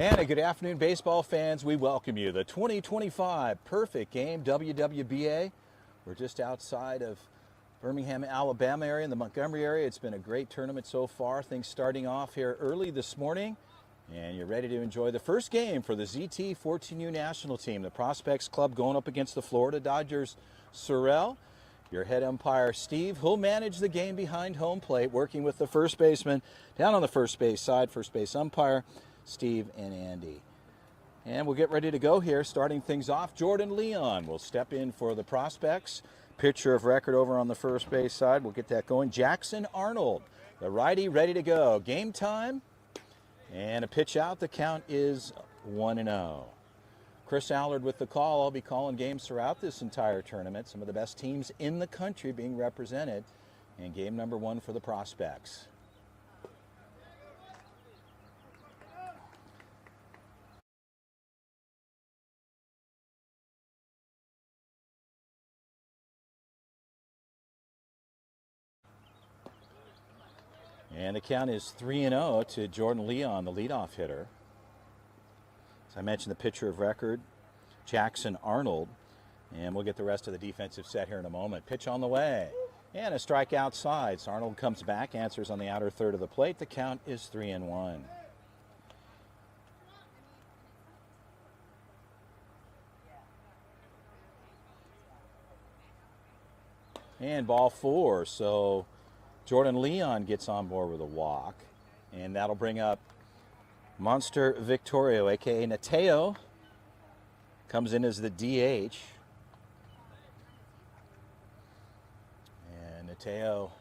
And a good afternoon, baseball fans. We welcome you. The 2025 Perfect Game WWBA. We're just outside of Birmingham, Alabama area, in the Montgomery area. It's been a great tournament so far. Things starting off here early this morning. And you're ready to enjoy the first game for the ZT 14U national team. The Prospects Club going up against the Florida Dodgers. Suriel, your head umpire, Steve, who'll manage the game behind home plate, working with the first baseman down on the first base side, first base umpire, Steve and Andy. And we'll get ready to go here. Starting things off, Jordan Leon will step in for the Prospects. Pitcher of record over on the first base side. We'll get that going. Jackson Arnold, the righty, ready to go. Game time. And a pitch out. The count is 1-0. Chris Allard with the call. I'll be calling games throughout this entire tournament. Some of the best teams in the country being represented. And game number 1 for the Prospects. And the count is 3-0 to Jordan Leon, the leadoff hitter. As I mentioned, the pitcher of record, Jackson Arnold. And we'll get the rest of the defensive set here in a moment. Pitch on the way. And a strike outside. So Arnold comes back, answers on the outer third of the plate. The count is 3-1. And ball 4. So Jordan Leon gets on board with a walk, and that'll bring up Monster Victorio, a.k.a. Nateo, comes in as the DH. And Nateo,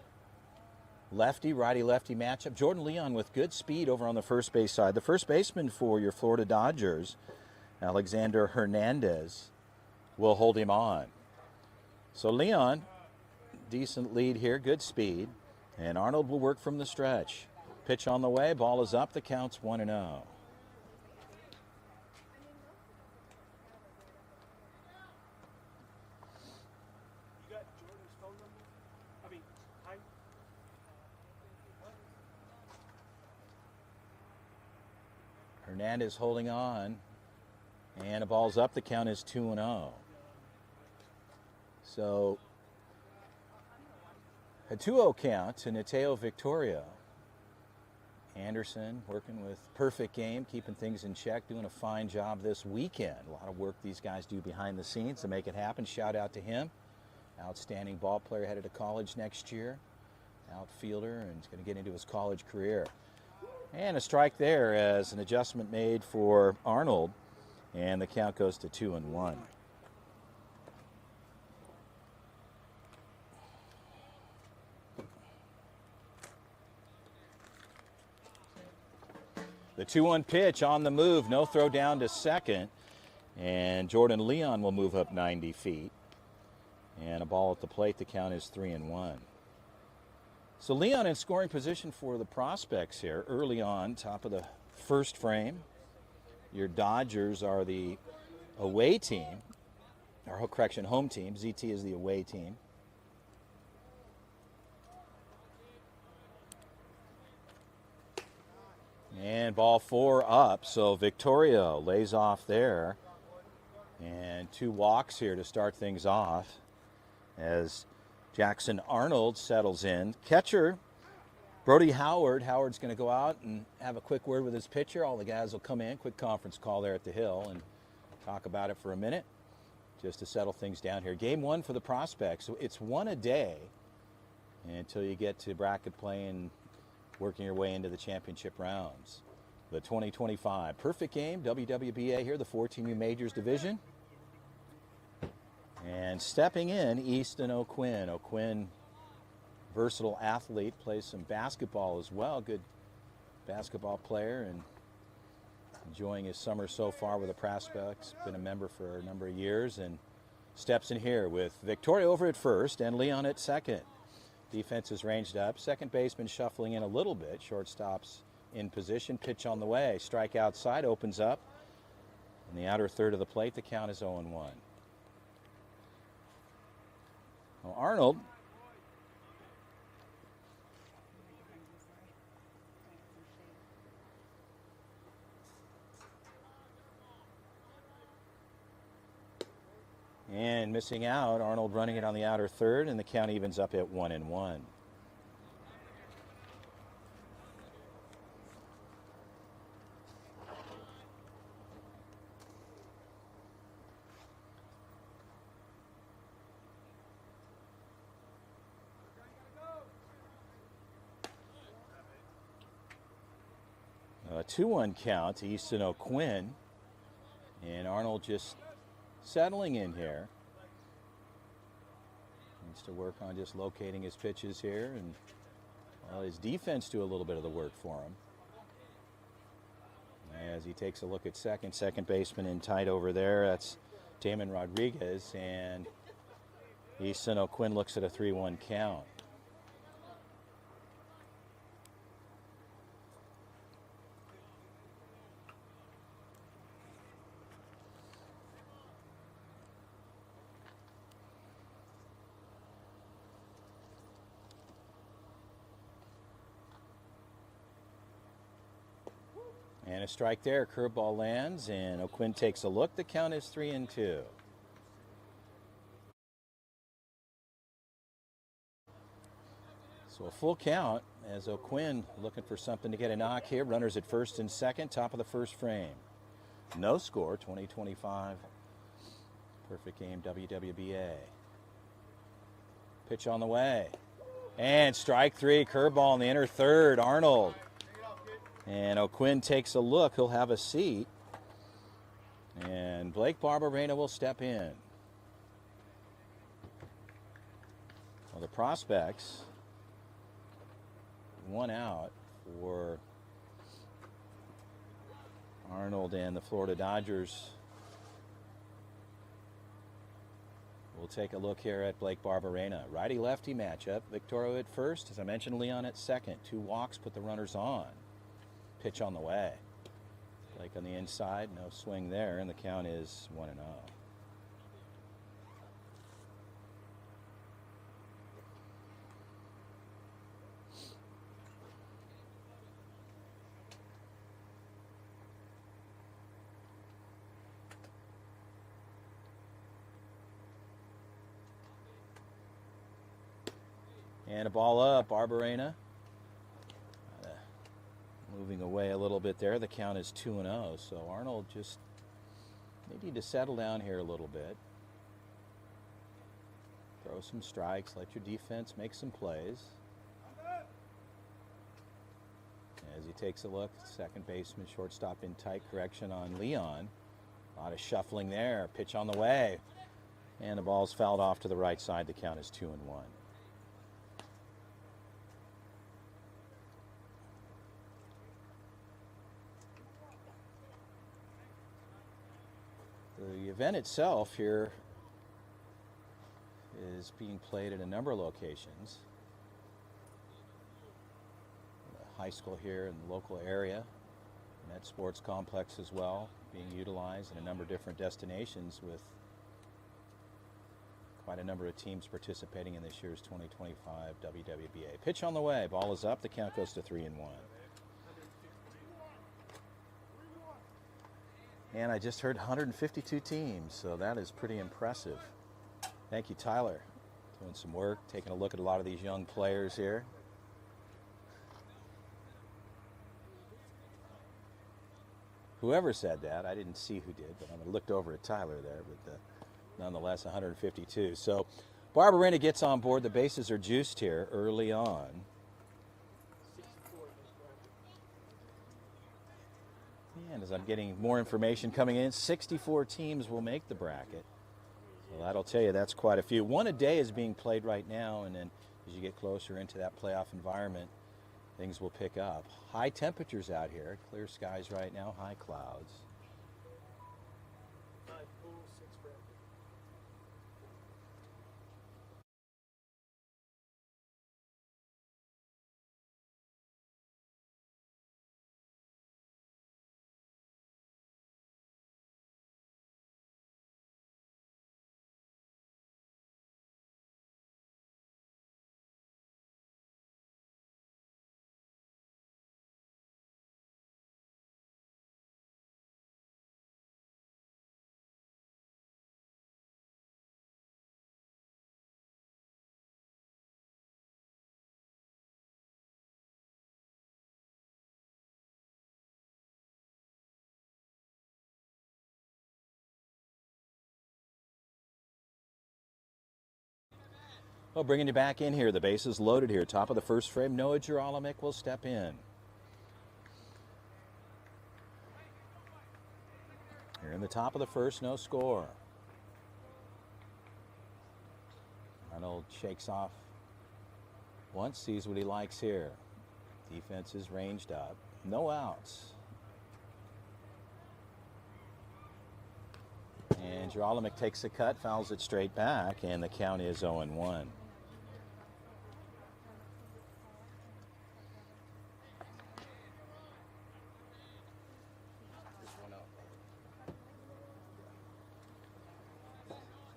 lefty, righty-lefty matchup. Jordan Leon with good speed over on the first base side. The first baseman for your Florida Dodgers, Alexander Hernandez, will hold him on. So Leon, decent lead here, good speed. And Arnold will work from the stretch. Pitch on the way, ball is up, the count's 1-0. Hernandez holding on. And a ball's up, the count is 2-0. So a 2-0 count to Nateo Victoria. Anderson working with Perfect Game, keeping things in check, doing a fine job this weekend. A lot of work these guys do behind the scenes to make it happen. Shout out to him. Outstanding ball player, headed to college next year. Outfielder, and he's going to get into his college career. And a strike there as an adjustment made for Arnold. And the count goes to 2-1. The 2-1 pitch on the move, no throw down to second, and Jordan Leon will move up 90 feet. And a ball at the plate, the count is 3-1. So Leon in scoring position for the Prospects here early on, top of the first frame. Your Dodgers are the away team, or correction, home team. ZT is the away team. And ball 4 up, so Victoria lays off there. And 2 walks here to start things off as Jackson Arnold settles in. Catcher, Brody Howard. Howard's going to go out and have a quick word with his pitcher. All the guys will come in, quick conference call there at the Hill, and talk about it for a minute just to settle things down here. Game 1 for the Prospects. So it's 1 a day until you get to bracket play and working your way into the championship rounds. The 2025 Perfect Game, WWBA here, the 14U Majors Division. And stepping in, Easton O'Quinn. O'Quinn, versatile athlete, plays some basketball as well. Good basketball player and enjoying his summer so far with the Prospects. Been a member for a number of years and steps in here with Victoria over at first and Leon at second. Defense is ranged up. Second baseman shuffling in a little bit. Shortstop's in position. Pitch on the way. Strike outside. Opens up. In the outer third of the plate, the count is 0-1. Well, Arnold And missing out, Arnold running it on the outer third, and the count evens up at 1-1. A 2-1 count to Easton O'Quinn. And Arnold just settling in here. Needs to work on just locating his pitches here, and well, his defense do a little bit of the work for him. As he takes a look at second baseman in tight over there, that's Damon Rodriguez, and Easton O'Quinn looks at a 3-1 count. And a strike there, curveball lands, and O'Quinn takes a look. The count is 3-2. So a full count as O'Quinn looking for something to get a knock here. Runners at first and second, top of the first frame. No score, 2025. Perfect game, WWBA. Pitch on the way. And strike three, curveball in the inner third, Arnold. And O'Quinn takes a look. He'll have a seat. And Blake Barberena will step in. Well, the prospects, one out for Arnold and the Florida Dodgers. We'll take a look here at Blake Barberena. Righty-lefty matchup. Victorio at first. As I mentioned, Leon at second. 2 walks put the runners on. Pitch on the way. Blake on the inside, no swing there, and the count is 1-0. And a ball up, Barberena. Moving away a little bit there. The count is 2-0. So Arnold just may need to settle down here a little bit. Throw some strikes. Let your defense make some plays. As he takes a look, second baseman, shortstop in tight, correction on Leon. A lot of shuffling there. Pitch on the way. And the ball's fouled off to the right side. The count is 2-1. The event itself here is being played at a number of locations. The high school here in the local area, Met Sports Complex as well, being utilized in a number of different destinations with quite a number of teams participating in this year's 2025 WWBA. Pitch on the way, ball is up, the count goes to 3-1. And I just heard 152 teams, so that is pretty impressive. Thank you, Tyler. Doing some work, taking a look at a lot of these young players here. Whoever said that, I didn't see who did, but I looked over at Tyler there, but nonetheless, 152. So Barberena gets on board. The bases are juiced here early on. And as I'm getting more information coming in, 64 teams will make the bracket. So that'll tell you that's quite a few. One a day is being played right now, and then as you get closer into that playoff environment, things will pick up. High temperatures out here, clear skies right now, high clouds. Well, bringing you back in here. The base is loaded here. Top of the first frame. Noah Geralamick will step in. Here in the top of the first, no score. Arnold shakes off once, sees what he likes here. Defense is ranged up. No outs. And Geralamick takes a cut, fouls it straight back, and the count is 0-1.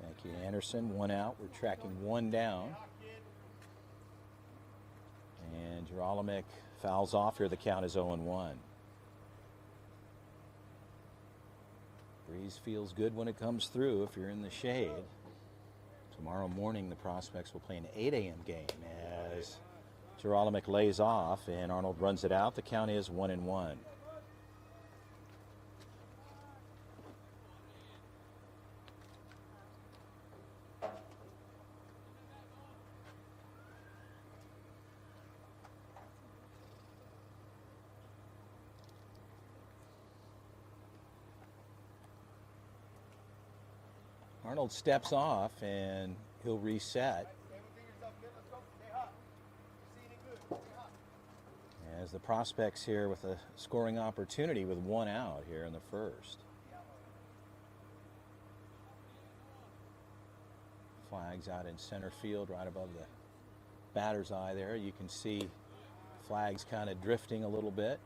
Thank you, Anderson. One out. We're tracking one down. And Geralamick fouls off here. The count is 0-1. Breeze feels good when it comes through if you're in the shade. Tomorrow morning, the Prospects will play an 8 a.m. game as Geralamick lays off and Arnold runs it out. The count is 1-1. Arnold steps off and he'll reset. As the Prospects here with a scoring opportunity with one out here in the first. Flags out in center field right above the batter's eye there. You can see flags kind of drifting a little bit.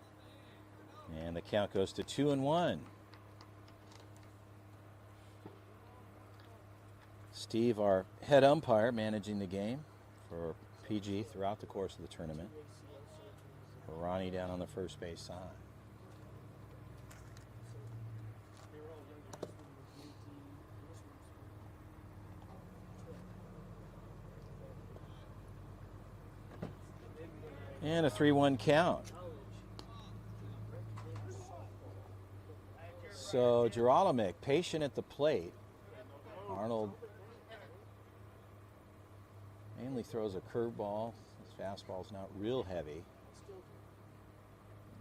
And the count goes to 2-1. Steve, our head umpire, managing the game for PG throughout the course of the tournament. Ronnie down on the first base side. And a 3-1 count. So Geralamick, patient at the plate. Arnold mainly throws a curveball. His fastball's not real heavy.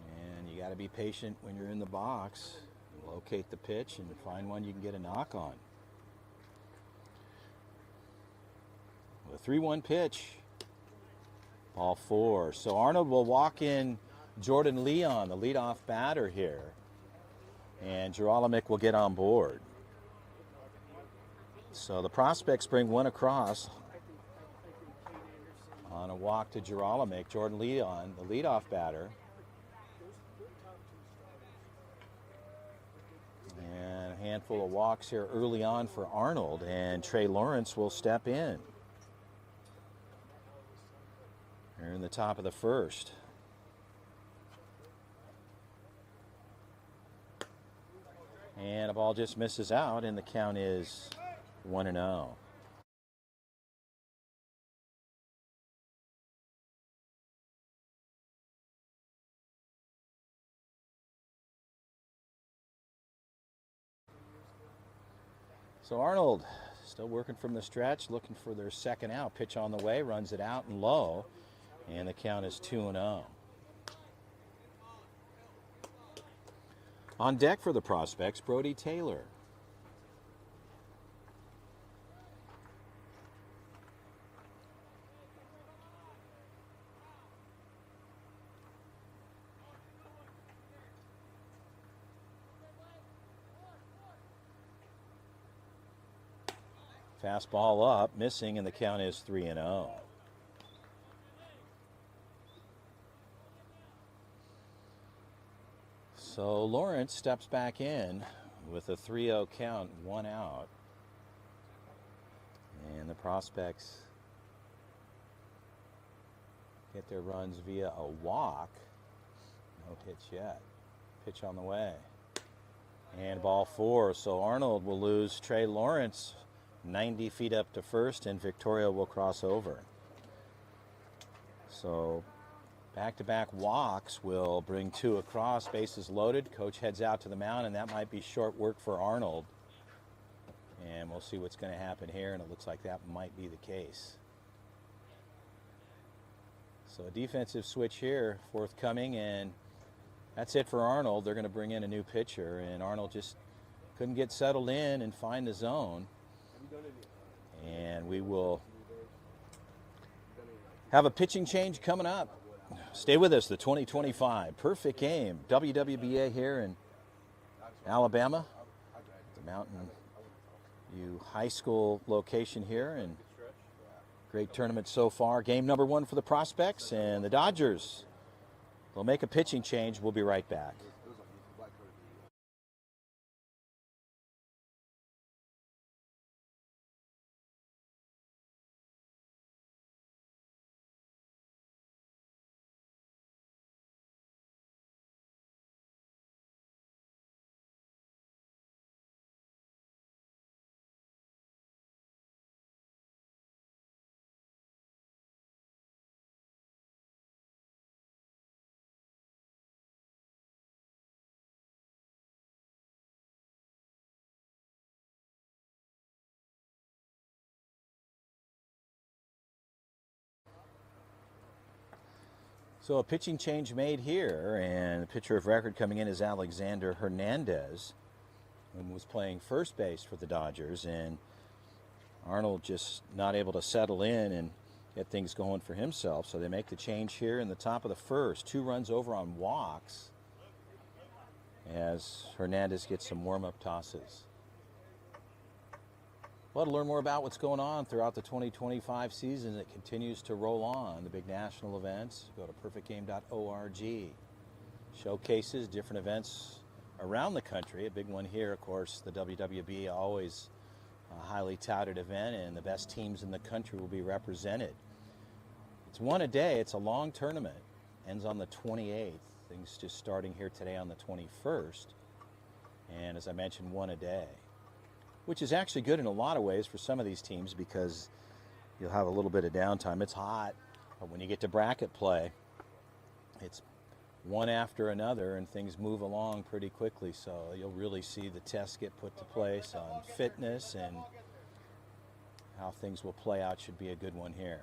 And you got to be patient when you're in the box. Locate the pitch and find one you can get a knock on. With a 3-1 pitch. Ball 4. So Arnold will walk in Jordan Leon, the leadoff batter here. And Geralamick will get on board. So the Prospects bring one across on a walk to Geralamick. Jordan Leon, the leadoff batter. And a handful of walks here early on for Arnold, and Trey Lawrence will step in. Here in the top of the first. And a ball just misses out, and the count is 1-0. So Arnold still working from the stretch, looking for their second out. Pitch on the way, runs it out and low, and the count is 2-0. On deck for the Prospects, Brody Taylor. Fastball up, missing, and the count is 3-0. So Lawrence steps back in with a 3-0 count, one out. And the Prospects get their runs via a walk. No hits yet. Pitch on the way. And ball 4. So Arnold will lose Trey Lawrence 90 feet up to first, and Victoria will cross over. So back-to-back walks will bring two across, bases loaded. Coach heads out to the mound, and that might be short work for Arnold. And we'll see what's going to happen here, and it looks like that might be the case. So a defensive switch here forthcoming, and that's it for Arnold. They're going to bring in a new pitcher, and Arnold just couldn't get settled in and find the zone. And we will have a pitching change coming up. Stay with us, the 2025 Perfect Game WWBA here in Alabama, the Mountain View High School location here, and great tournament so far. Game number 1 for the Prospects, and the Dodgers will make a pitching change. We'll be right back. So a pitching change made here, and the pitcher of record coming in is Alexander Hernandez, who was playing first base for the Dodgers, and Arnold just not able to settle in and get things going for himself. So they make the change here in the top of the first. 2 runs over on walks as Hernandez gets some warm-up tosses. Well, to learn more about what's going on throughout the 2025 season, it continues to roll on. The big national events, go to perfectgame.org. Showcases, different events around the country. A big one here, of course, the WWB, always a highly touted event, and the best teams in the country will be represented. It's one a day. It's a long tournament. Ends on the 28th. Things just starting here today on the 21st. And as I mentioned, one a day, which is actually good in a lot of ways for some of these teams because you'll have a little bit of downtime. It's hot, but when you get to bracket play, it's one after another and things move along pretty quickly. So you'll really see the tests get put to place on fitness, and how things will play out should be a good one here.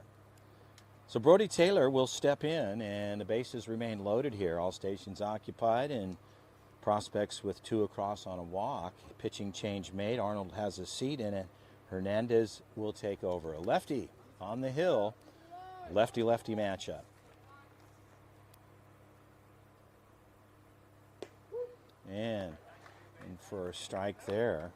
So Brody Taylor will step in, and the bases remain loaded here. All stations occupied, and Prospects with 2 across on a walk. Pitching change made. Arnold has a seat in it. Hernandez will take over. A lefty on the hill. Lefty-lefty matchup. And in for a strike there.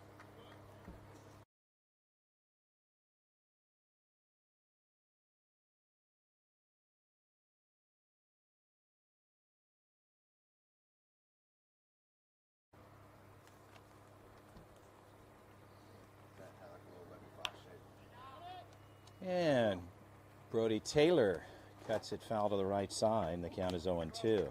And Brody Taylor cuts it foul to the right side, and the count is 0-2.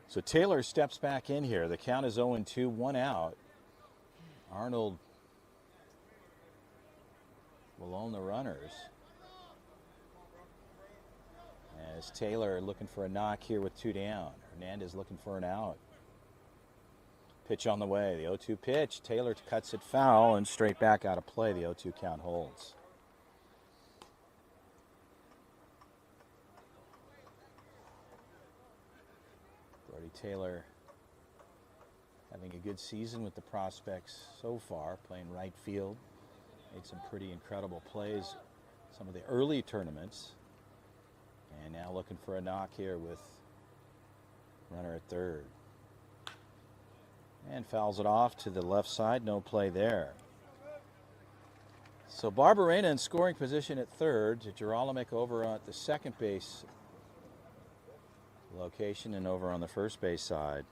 So Taylor steps back in here. The count is 0-2, 1 out. Arnold will own the runners. As Taylor looking for a knock here with 2 down. Hernandez looking for an out. Pitch on the way. The 0-2 pitch. Taylor cuts it foul and straight back out of play. The 0-2 count holds. Brody Taylor having a good season with the Prospects so far, playing right field. Made some pretty incredible plays some of the early tournaments. And now looking for a knock here with runner at third. And fouls it off to the left side. No play there. So Barberena in scoring position at third. Girolamic over at the second base location, and over on the first base side,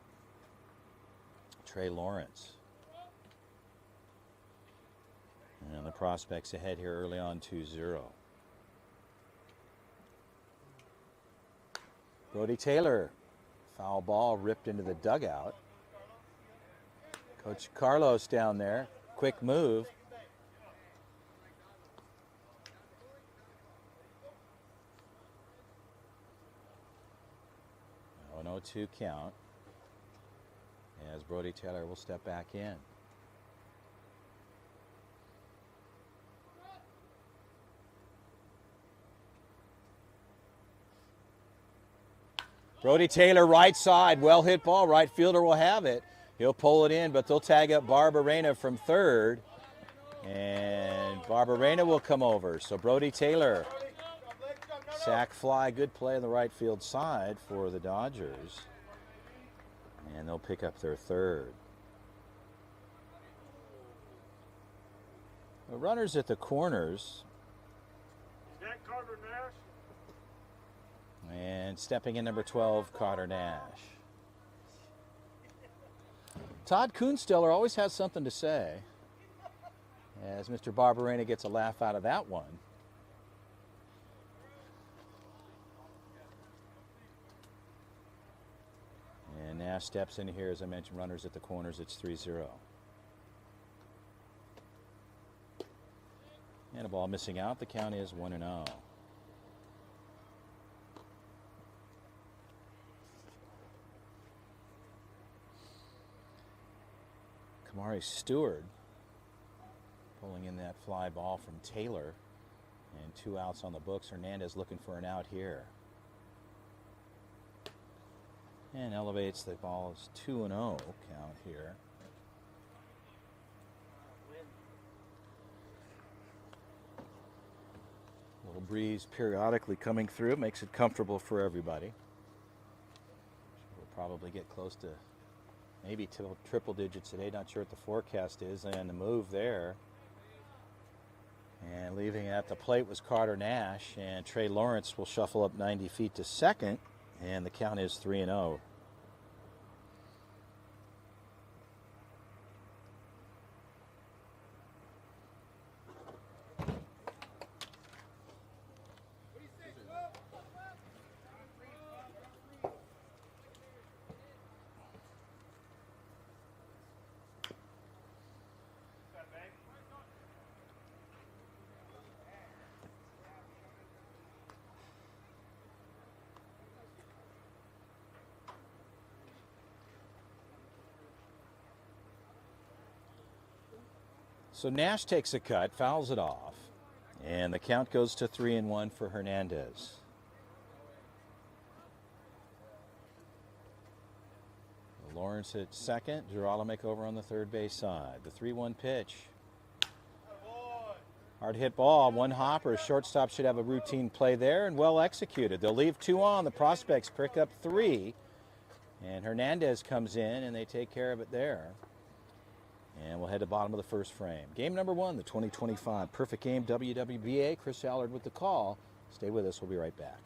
Trey Lawrence. And the Prospects ahead here early on 2-0. Brody Taylor, foul ball ripped into the dugout. Coach Carlos down there, quick move. 1-2 count as Brody Taylor will step back in. Brody Taylor, right side, well hit ball. Right fielder will have it. He'll pull it in, but they'll tag up Barbarena from third. And Barbarena will come over. So Brody Taylor, sac fly, good play on the right field side for the Dodgers. And they'll pick up their third. The runners at the corners. Is that Carter Nash? And stepping in number 12, Carter Nash. Todd Kuhnsteller always has something to say, as Mr. Barbarena gets a laugh out of that one. And Nash steps in here, as I mentioned, runners at the corners, it's 3-0. And a ball missing out, the count is 1-0. Kamari Stewart pulling in that fly ball from Taylor, and 2 outs on the books. Hernandez looking for an out here. And elevates the ball as 2-0 count here. A little breeze periodically coming through, makes it comfortable for everybody. We'll probably get close to maybe till triple digits today. Not sure what the forecast is. And the move there. And leaving at the plate was Carter Nash. And Trey Lawrence will shuffle up 90 feet to second. And the count is 3-0. So Nash takes a cut, fouls it off, and the count goes to 3-1 for Hernandez. Lawrence at second, Girolamo over on the third base side. The 3-1 pitch. Hard hit ball, one hopper. Shortstop should have a routine play there, and well executed. They'll leave 2 on. The prospects pick up 3, and Hernandez comes in, and they take care of it there. And we'll head to the bottom of the first frame. Game number 1, the 2025 Perfect Game WWBA. Chris Allard with the call. Stay with us. We'll be right back.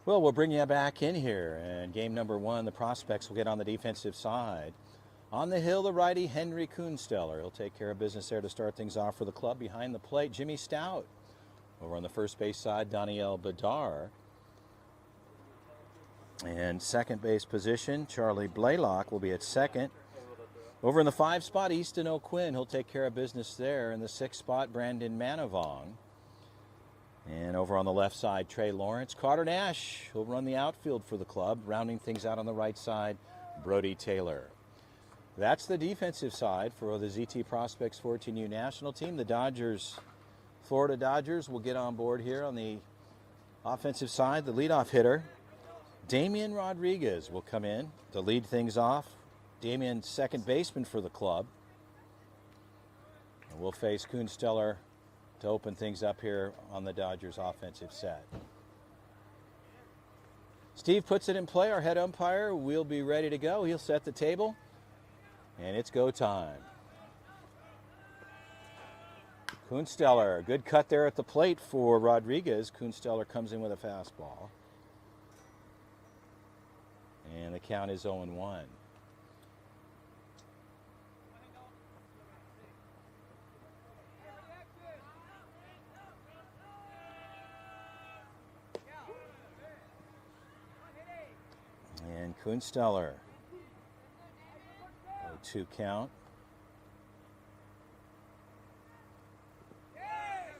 Well, we'll bring you back in here. And game number one, the prospects will get on the defensive side. On the hill, the righty, Henry Kuhnsteller. He'll take care of business there to start things off for the club. Behind the plate, Jimmy Stout. Over on the first base side, Daniel Bedard. And second base position, Charlie Blaylock will be at second. Over in the 5 spot, Easton O'Quinn. He'll take care of business there. In the 6 spot, Brandon Manavong. And over on the left side, Trey Lawrence. Carter Nash, he'll run the outfield for the club. Rounding things out on the right side, Brody Taylor. That's the defensive side for the ZT Prospects 14U national team. The Dodgers, Florida Dodgers, will get on board here on the offensive side. The leadoff hitter, Damian Rodriguez, will come in to lead things off. Damian, second baseman for the club. And we'll face Kuhnsteller to open things up here on the Dodgers offensive set. Steve puts it in play, our head umpire. We'll be ready to go. He'll set the table, and it's go time. Kuhnsteller, good cut there at the plate for Rodriguez. Kuhnsteller comes in with a fastball. And the count is 0-1. And Kuhnsteller, 0-2 count.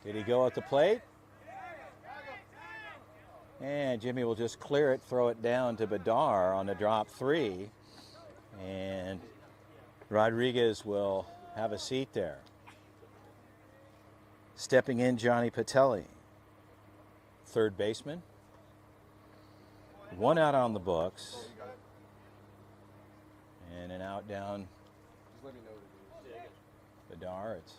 Did he go at the plate? And Jimmy will just clear it, throw it down to Bedard on a drop 3. And Rodriguez will have a seat there. Stepping in, Johnny Patelli, third baseman. 1 out on the books. And an out down Bedard. It's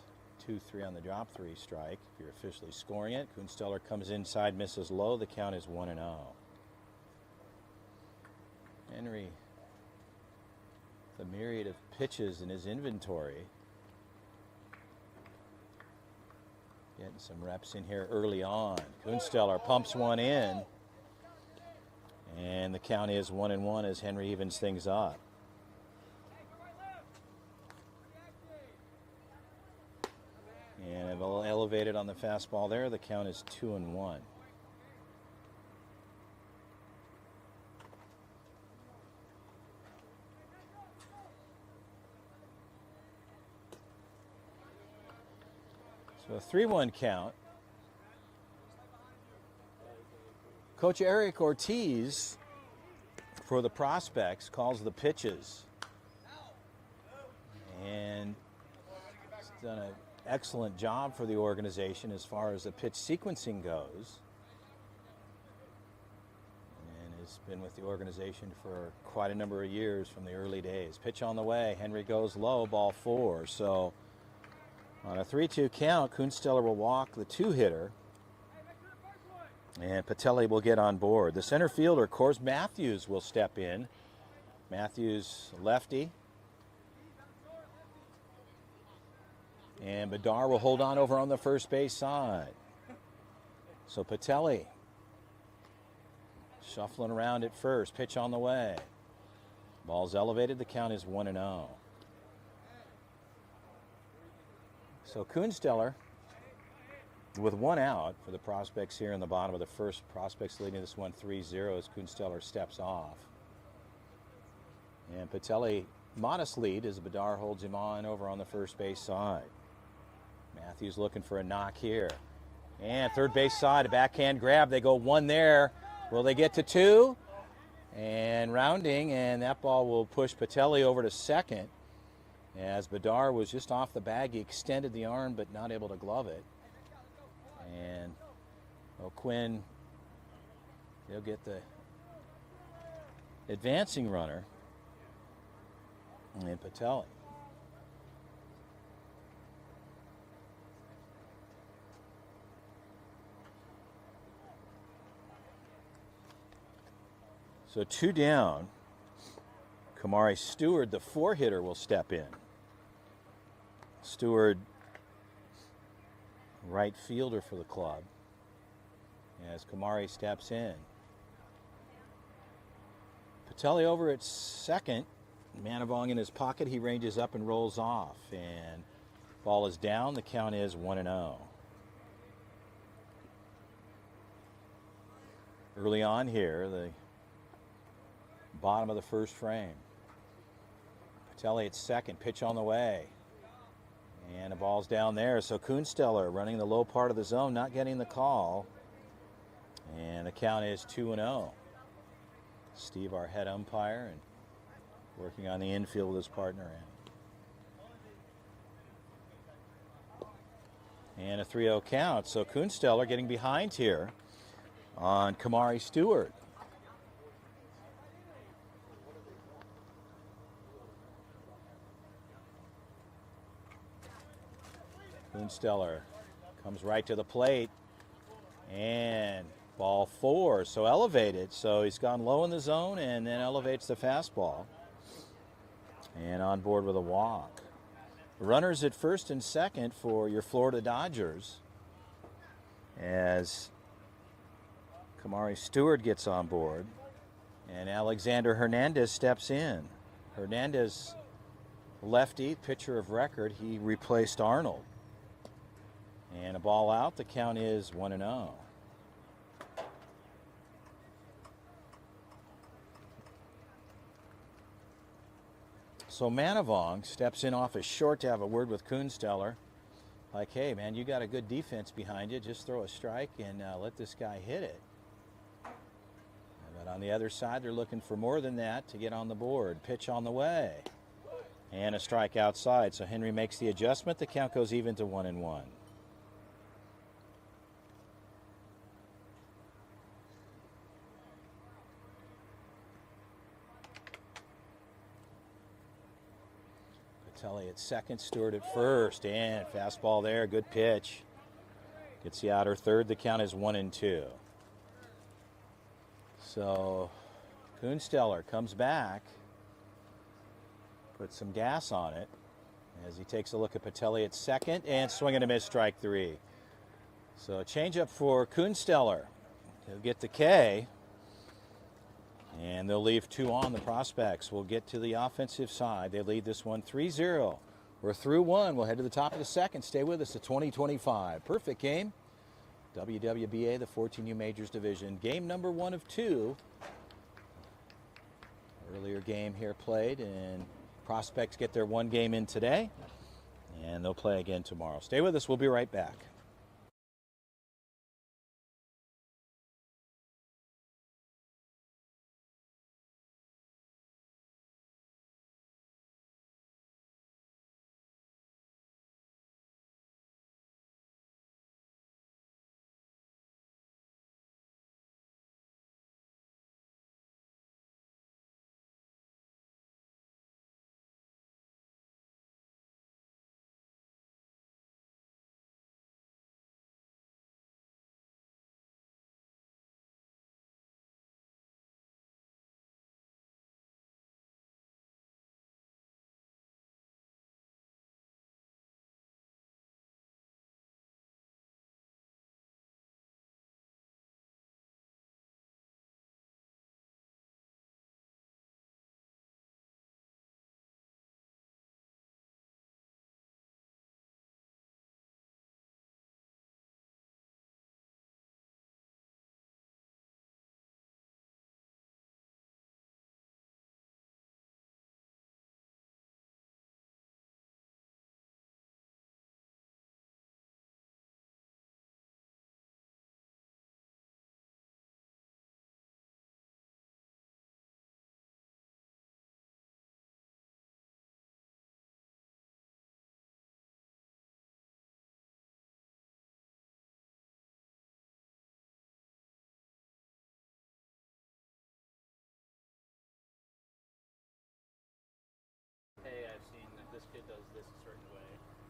2-3 on the drop 3 strike. If you're officially scoring it, Kuhnsteller comes inside, misses low. The count is 1-0. Henry, the myriad of pitches in his inventory. Getting some reps in here early on. Kuhnsteller pumps one in. And the count is 1-1 as Henry evens things up. And a little elevated on the fastball there. The count is 2-1. So a 3-1 count. Coach Eric Ortiz for the prospects calls the pitches. And he's done an excellent job for the organization as far as the pitch sequencing goes. And has been with the organization for quite a number of years from the early days. Pitch on the way. Henry goes low, ball 4. So on a 3-2 count, Kuhnsteller will walk the 2-hitter. And Patelli will get on board. The center fielder, Coors Matthews, will step in. Matthews, lefty. And Bedard will hold on over on the first base side. So Patelli shuffling around at first. Pitch on the way. Ball's elevated. The count is 1-0. So Kuhnsteller, with 1 out for the prospects here in the bottom of the first. Prospects leading this one 3-0 as Kuhnsteller steps off. And Patelli, modest lead as Bedard holds him on over on the first base side. Matthews looking for a knock here. And third base side, a backhand grab. They go 1 there. Will they get to 2? And rounding, and that ball will push Patelli over to second. As Bedard was just off the bag, he extended the arm but not able to glove it. And O'Quinn, he'll get the advancing runner. And Patelli. So 2 down. Kamari Stewart, the 4-hitter, will step in. Stewart, right fielder for the club, as Kamari steps in. Patelli over at second. Manavong in his pocket. He ranges up and rolls off. And ball is down. The count is 1-0. Early on here, the bottom of the first frame. Patelli at second. Pitch on the way. And the ball's down there. So Kuhnsteller running the low part of the zone, not getting the call. And the count is 2-0. Steve, our head umpire, and working on the infield with his partner. And a 3-0 count. So Kuhnsteller getting behind here on Kamari Stewart. Kuhnsteller comes right to the plate. And ball 4, so elevated. So he's gone low in the zone and then elevates the fastball. And on board with a walk. Runners at first and second for your Florida Dodgers as Kamari Stewart gets on board and Alexander Hernandez steps in. Hernandez, lefty, pitcher of record. He replaced Arnold. And a ball out. The count is 1-0. So Manavong steps in off his short to have a word with Kuhnsteller. Like, hey, man, you got a good defense behind you. Just throw a strike and let this guy hit it. But on the other side, they're looking for more than that to get on the board. Pitch on the way. And a strike outside. So Henry makes the adjustment. The count goes even to 1-1. Patelli at second, Stewart at first, and fastball there, good pitch. Gets the outer third, the count is 1-2. So Kuhnsteller comes back, puts some gas on it as he takes a look at Patelli at second, and swing and a miss, strike 3. So a changeup for Kuhnsteller. He'll get the K. And they'll leave 2 on. The prospects will get to the offensive side. They lead this one 3-0. We're through 1. We'll head to the top of the second. Stay with us. The 2025 perfect game. WWBA, the 14U Majors Division. Game number 1 of 2. Earlier game here played, and prospects get their 1 game in today. And they'll play again tomorrow. Stay with us. We'll be right back. Hey, I've seen that this kid does this a certain way,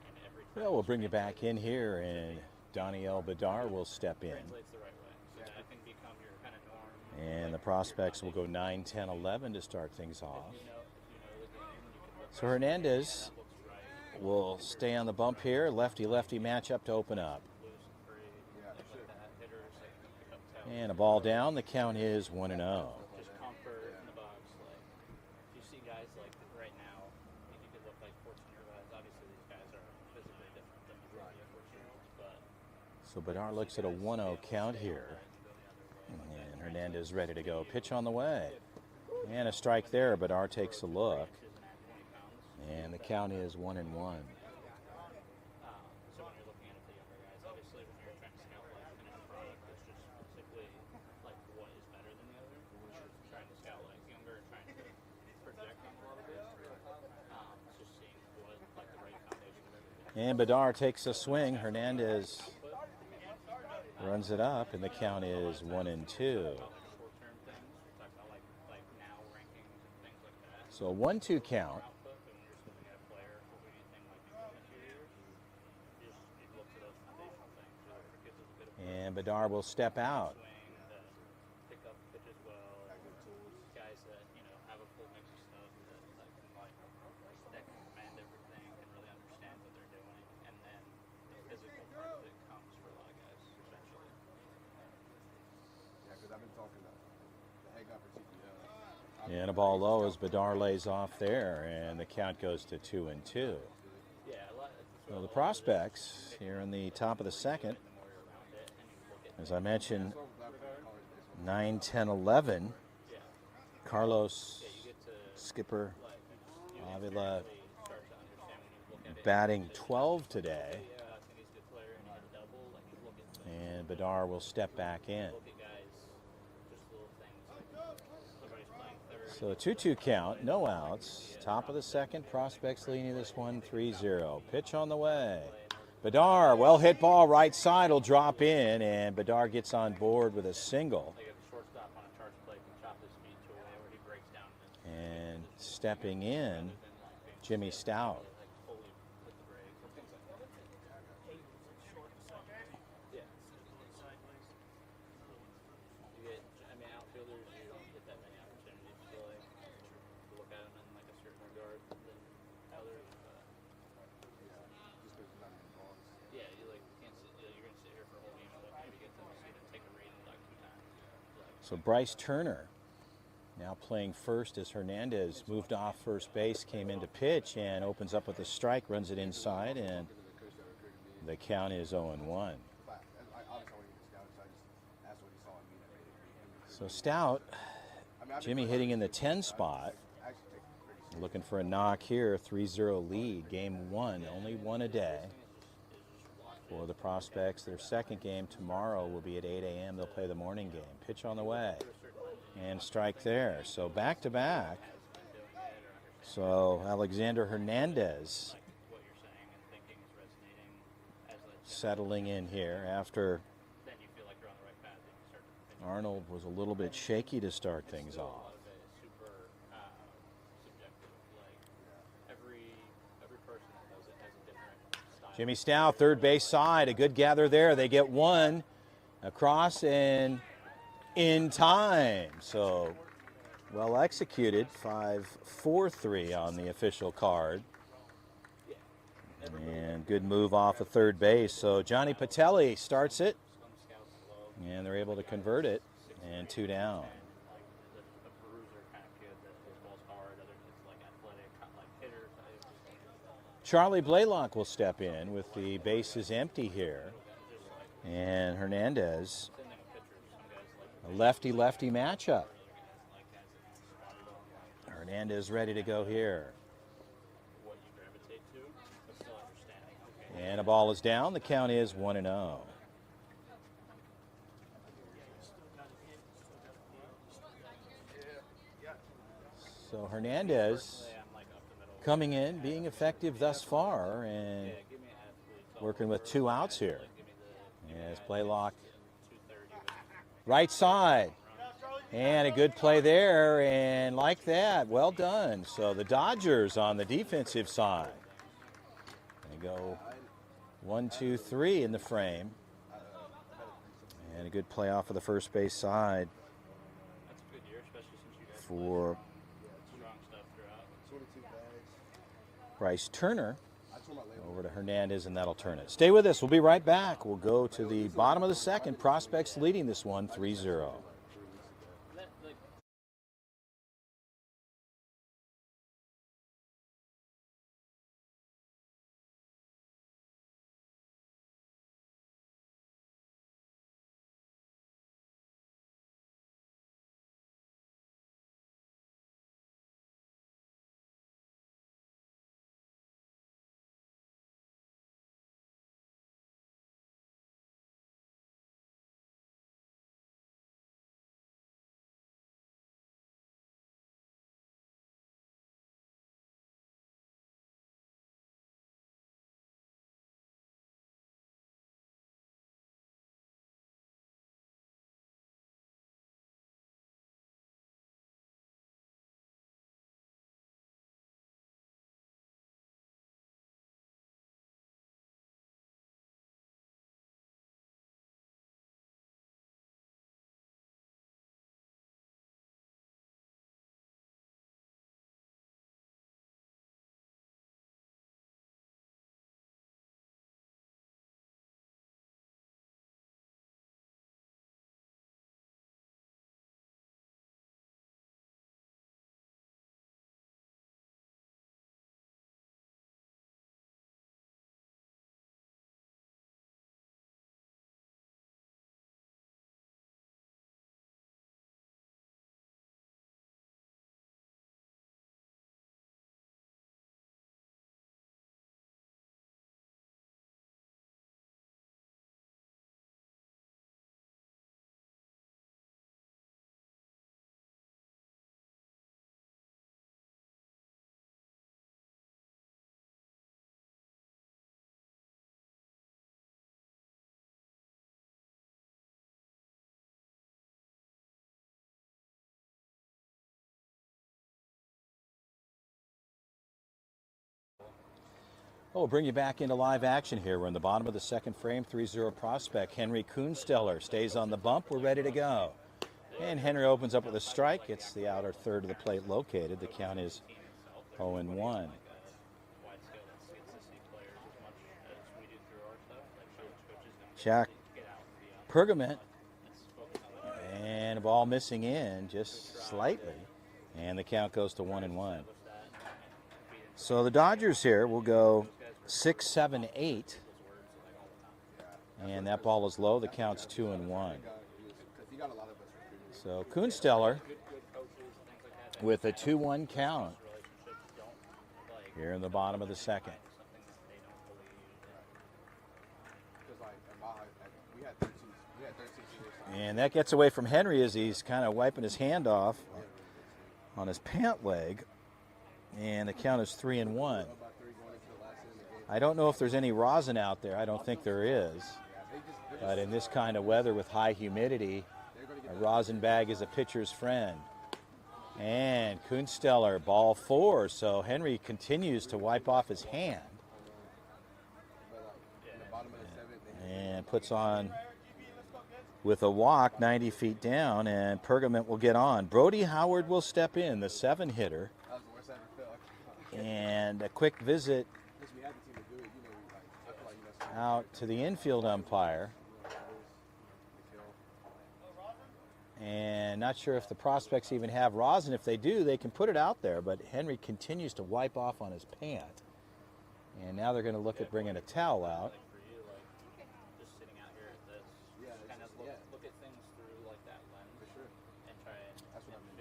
and every time Well, we'll bring you back in here, and Donnie El Badar will step in. translates the right way, so that can become your kind of norm. And the prospects will go 9, 10, 11 to start things off. If you know the game, you can look So Hernandez that looks right, will stay on the bump here. Lefty-lefty matchup to open up. loose and free, things like that. Hitters that can pick up tough. And a ball down. The count is 1-0. Just comfort in the box, like right now, if you could look like 14-year guys, obviously these guys are physically different than majority of 14-year-olds, but So Bedard looks at a 1-0 count here. And Hernandez ready to go. Pitch on the way. And a strike there. Bedard takes a look. And the count is 1-1. so when you're looking at it for younger guys, obviously when you're trying to scout like finished product, it's just specifically like what is better than the other. When you're trying to scout like younger, trying to project on a lot of it. It's just seeing what like the right foundation of everything. And Bedard takes a swing. Hernandez runs it up, and the count is 1-2. Short-term things, we talk about like now rankings and things like that. So a 1-2 count. Output, but when you're just looking at a player, what do you think might be good in a few years? You look for those foundational things. You look for kids with a bit of And Bedard will step out. swing, that pick up pitches well, guys that have a full mix of stuff that can command everything and really understand what they're doing, and then the physical part of it comes for a lot of guys eventually. Yeah, because I've been talking to the head guy for CPL. And a ball low as Bedard lays off there, and the count goes to 2-2. Yeah, So the prospects here in the top of the second, as I mentioned, 9, 10, 11. Carlos, Skipper, Avila batting 12 today. And Bedard will step back in. So a 2-2 count, no outs. Top of the second, prospects leading this one 3-0. Pitch on the way. Bedard, well hit ball right side will drop in, and Bedard gets on board with a single. And stepping in, Jimmy Stout. Outfielders, you don't get that many opportunities to really look at them in like a certain regard than others. But yeah, you like can't sit. You're gonna sit here for a whole game and like maybe get to see them take a read like 2 times. So Bryce Turner now playing first as Hernandez moved off first base, came into pitch and opens up with a strike, runs it inside, and the count is 0-1. So Stout, Jimmy hitting in the 10 spot, looking for a knock here, 3-0 lead, game 1, only one a day for the prospects. Their second game tomorrow will be at 8 a.m. They'll play the morning game. Pitch on the way, and strike there. So back to back. So Alexander Hernandez settling in here after Arnold was a little bit shaky to start things off. Jimmy Stout, third base side, a good gather there. They get one across and in time. So well executed, 5-4-3 on the official card. And good move off of third base. So Johnny Patelli starts it. And they're able to convert it, and 2 down. Charlie Blaylock will step in with the bases empty here. And Hernandez, a lefty-lefty matchup. Hernandez ready to go here. And a ball is down. The count is 1-0. So Hernandez coming in, being effective thus far, and working with 2 outs here. As Blaylock, right side, and a good play there, and like that, well done. So the Dodgers on the defensive side. They go 1, 2, 3 in the frame, and a good play off of the first base side for Bryce Turner. Over to Hernandez, and that'll turn it. Stay with us. We'll be right back. We'll go to the bottom of the second. Prospects leading this one 3-0. We'll bring you back into live action here. We're in the bottom of the second frame, 3-0 prospect. Henry Kuhnsteller stays on the bump. We're ready to go. And Henry opens up with a strike. It's the outer third of the plate located. The count is 0-1. Jack Pergament. And a ball missing in just slightly. And the count goes to 1-1. So the Dodgers here will go 6, 7, 8. And that ball is low. The count's 2-1. So Kuhnsteller with a 2-1 count here in the bottom of the second. And that gets away from Henry as he's kind of wiping his hand off on his pant leg. And the count is 3-1. I don't know if there's any rosin out there. I don't think there is. But in this kind of weather with high humidity, a rosin bag is a pitcher's friend. And Kuhnsteller, ball 4. So Henry continues to wipe off his hand. And puts on with a walk 90 feet down, and Pergament will get on. Brody Howard will step in, the 7-hitter. And a quick visit out to the infield umpire. And not sure if the prospects even have rosin. If they do, they can put it out there, but Henry continues to wipe off on his pant. And now they're going to look at bringing a towel out.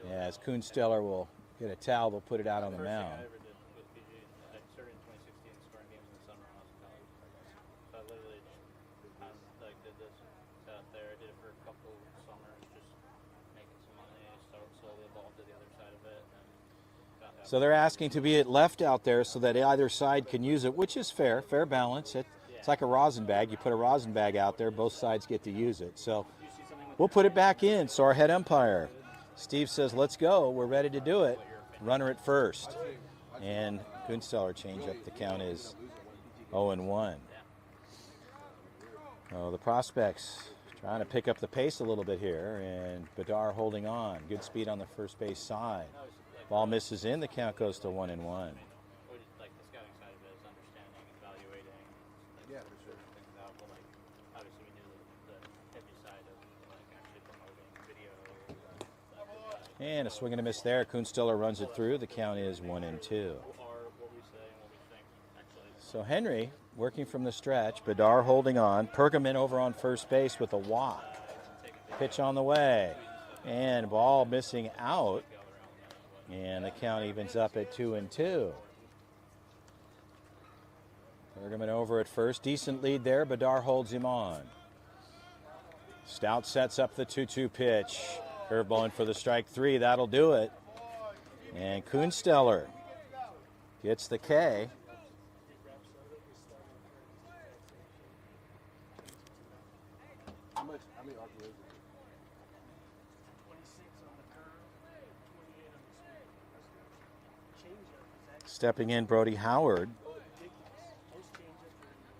Yeah, as Kuhnsteller will get a towel, they'll put it out on the mound. So they're asking to be at left out there so that either side can use it, which is fair balance. It's like a rosin bag. You put a rosin bag out there, both sides get to use it. So we'll put it back in. So our head umpire, Steve, says, let's go. We're ready to do it. Runner at first. And Kuhnsteller changeup. The count is 0-1. Oh, the prospects trying to pick up the pace a little bit here. And Bedar holding on. Good speed on the first base side. Ball misses in. The count goes to 1-1. And a swing and a miss there. Kuhnsteller runs it through. The count is 1-2. So Henry working from the stretch. Bedar holding on. Pergament over on first base with a walk. Pitch on the way. And ball missing out. And the count evens up at 2-2. Pergament over at first. Decent lead there. Bedar holds him on. Stout sets up the 2-2 pitch. Curveball in for the strike 3. That'll do it. And Kuhnsteller gets the K. Stepping in, Brody Howard.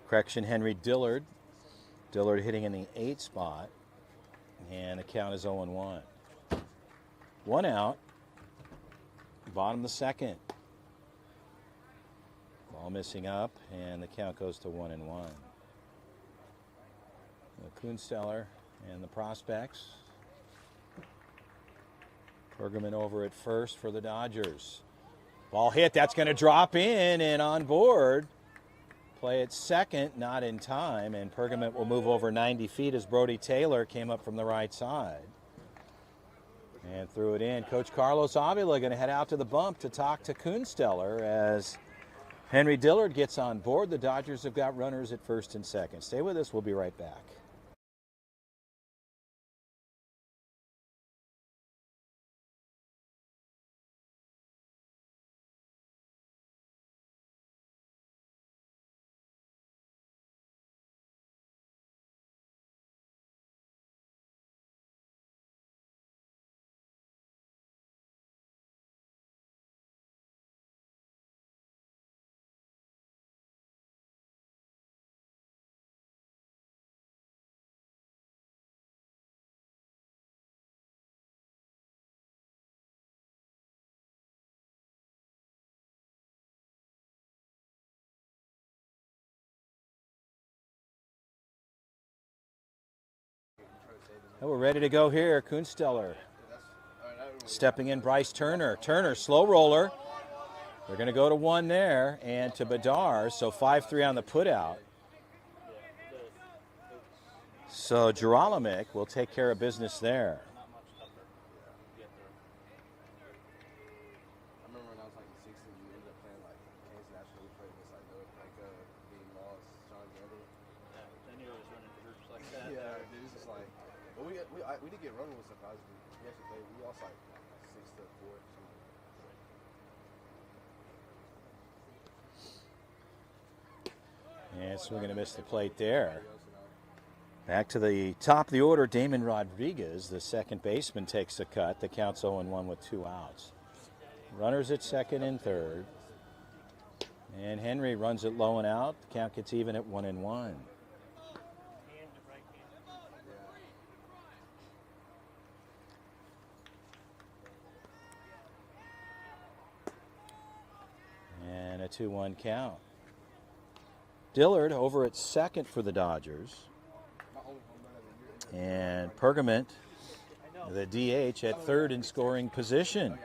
Correction, Henry Dillard. Dillard hitting in the 8 spot. And the count is 0-1. 1 out. Bottom of the second. Ball missing up, and the count goes to 1-1. Kuhnsteller and the prospects. Pergament over at first for the Dodgers. Ball hit, that's going to drop in and on board. Play at second, not in time, and Pergament will move over 90 feet as Brody Taylor came up from the right side. And threw it in. Coach Carlos Avila going to head out to the bump to talk to Kuhnsteller as Henry Dillard gets on board. The Dodgers have got runners at first and second. Stay with us, we'll be right back. We're ready to go here. Kunsteller stepping in. Bryce Turner. Turner, slow roller. They're going to go to one there and to Bedard. So 5-3 on the putout. So Geralamick will take care of business there. I remember when I was like in 16, we ended up playing like Kansas National. We played against like being lost, Sean Gandhi. Yeah, then you're always running groups like that. Yeah, dude, it's just like, but we did get running with surprisingly. We actually played. We lost like 6-4. And so we're going to miss the plate there. Back to the top of the order, Damon Rodriguez, the second baseman, takes the cut. The count's 0-1 with 2 outs. Runners at second and third. And Henry runs it low and out. The count gets even at 1-1. And a 2-1 count. Dillard over at second for the Dodgers. And Pergament, the DH, at third in scoring position.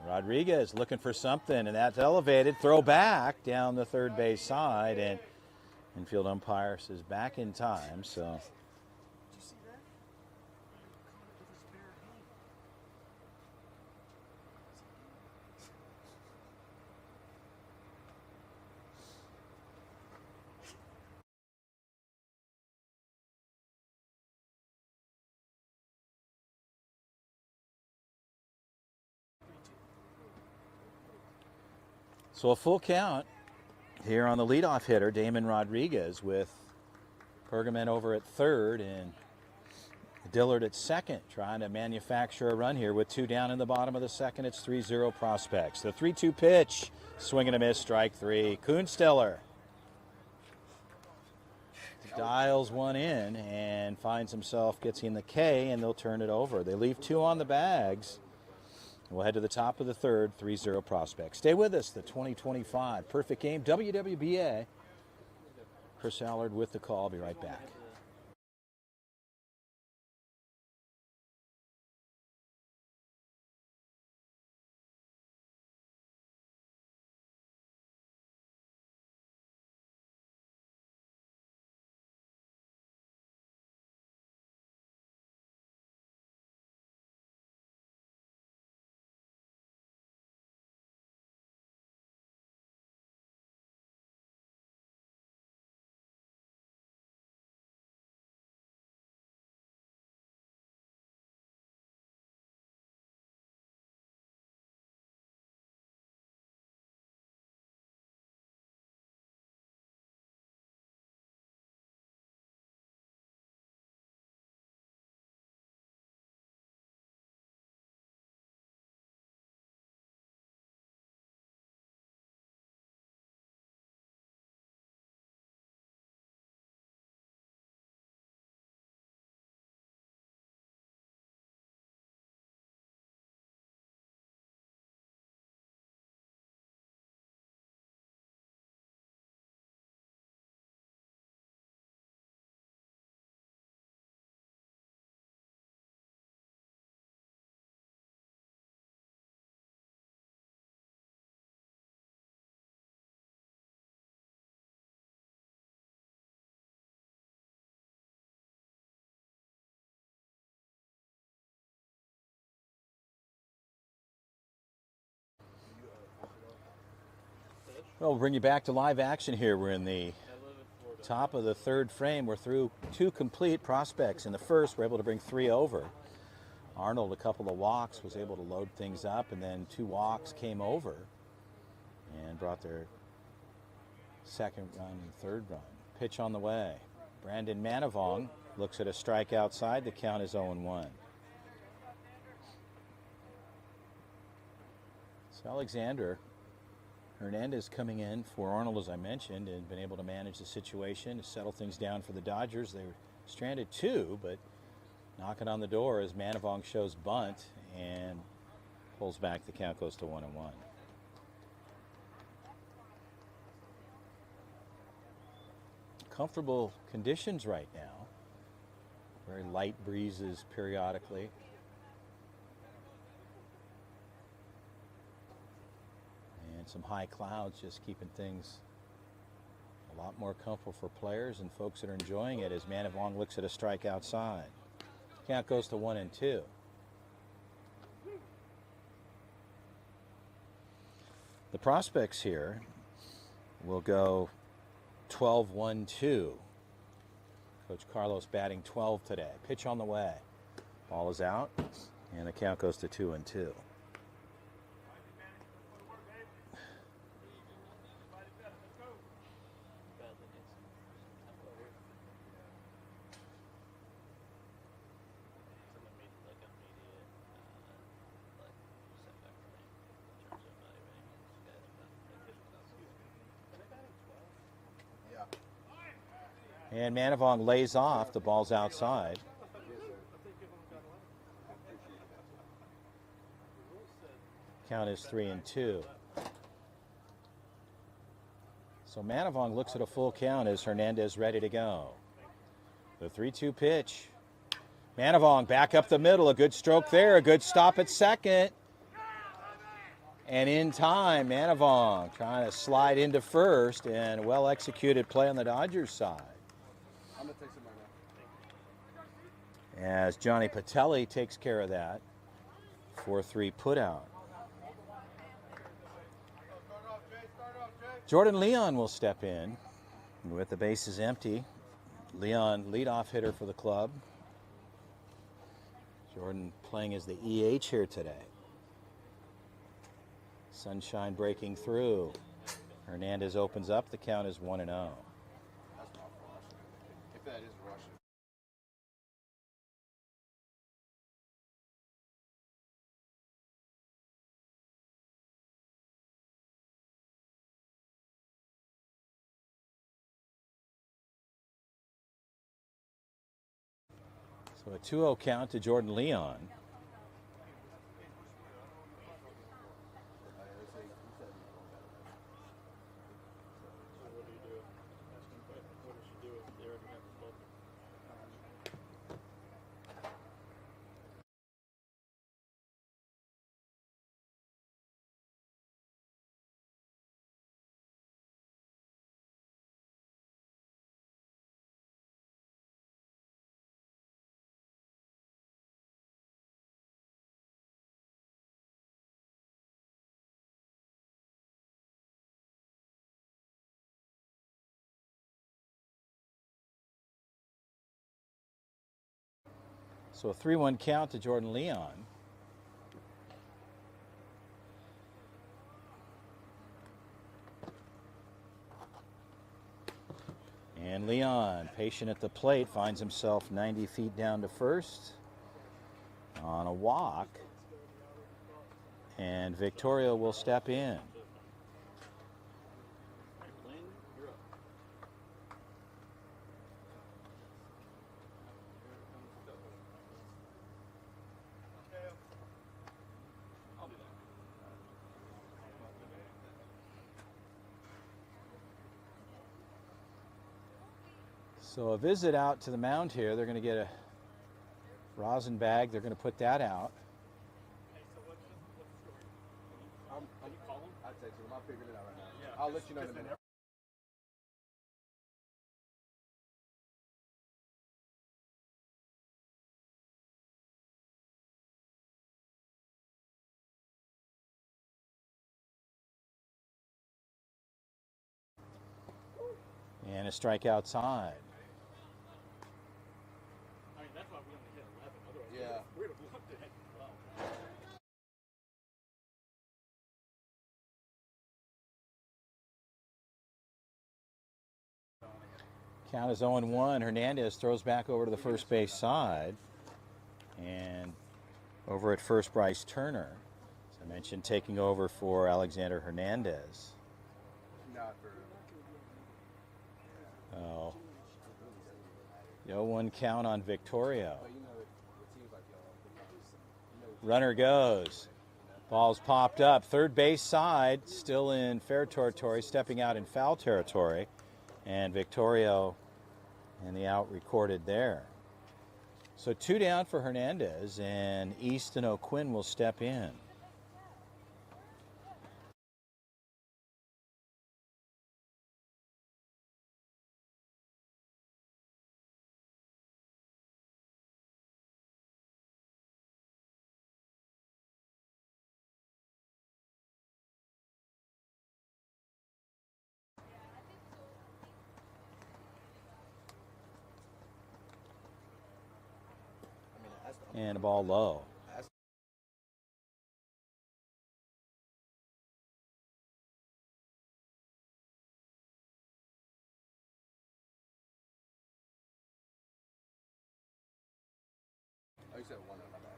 Rodriguez looking for something, and that's elevated. Throw back down the third base side, and infield umpire says back in time. So a full count here on the leadoff hitter, Damon Rodriguez, with Pergament over at third and Dillard at second, trying to manufacture a run here with 2 down in the bottom of the second. It's 3-0 Prospects. The 3-2 pitch, swing and a miss, strike 3. Kunsteller dials one in and finds himself getting the K, and they'll turn it over. They leave 2 on the bags. We'll head to the top of the third, 3-0 Prospects. Stay with us, the 2025 Perfect Game WWBA. Chris Allard with the call. I'll be right back. Well, we'll bring you back to live action here. We're in the top of the third frame. We're through 2 complete Prospects. In the first, we're able to bring 3 over. Arnold, a couple of walks, was able to load things up, and then 2 walks came over and brought their second run and third run. Pitch on the way. Brandon Manavong looks at a strike outside. The count is 0-1. So Alexander Hernandez coming in for Arnold, as I mentioned, and been able to manage the situation, to settle things down for the Dodgers. They were stranded 2, but knocking on the door as Manavong shows bunt and pulls back. The count goes to 1-1. Comfortable conditions right now. Very light breezes periodically. And some high clouds just keeping things a lot more comfortable for players and folks that are enjoying it as Manavong looks at a strike outside. Count goes to 1-2. The prospects here will go 12-1-2. Coach Carlos batting 12 today. Pitch on the way. Ball is out, and the count goes to 2-2. And Manavong lays off. The ball's outside. Count is 3-2. So Manavong looks at a full count as Hernandez ready to go. The 3-2 pitch. Manavong back up the middle. A good stroke there. A good stop at second. And in time, Manavong trying to slide into first, and a well-executed play on the Dodgers side. I'm going to take some right now. As Johnny Patelli takes care of that. 4-3 put out. Jordan Leon will step in with the bases empty. Leon, leadoff hitter for the club. Jordan playing as the EH here today. Sunshine breaking through. Hernandez opens up. The count is 1-0. That's not Russian. If that is Russian. So a 2-0 count to Jordan Leon. So a 3-1 count to Jordan Leon. And Leon, patient at the plate, finds himself 90 feet down to first on a walk. And Victoria will step in. So a visit out to the mound here. They're going to get a rosin bag. They're going to put that out. I'll text you. I'm figuring it out right now. Yeah, I'll let you know in a minute. And a strike outside. I mean, that's why we only hit 11. Otherwise, Yeah. we would have loved to hit 12. Count is 0-1. Hernandez throws back over to the first base side. And over at first, Bryce Turner. As I mentioned, taking over for Alexander Hernandez. Not for. Oh. The 0-1 count on Victoria. But you know, it seems like y'all. Runner goes. Ball's popped up. Third base side, still in fair territory, stepping out in foul territory. And Victoria and the out recorded there. So 2 down for Hernandez, and Easton O'Quinn will step in. I mean, that's the, And a ball low. that's, oh, you said 1 on my bad.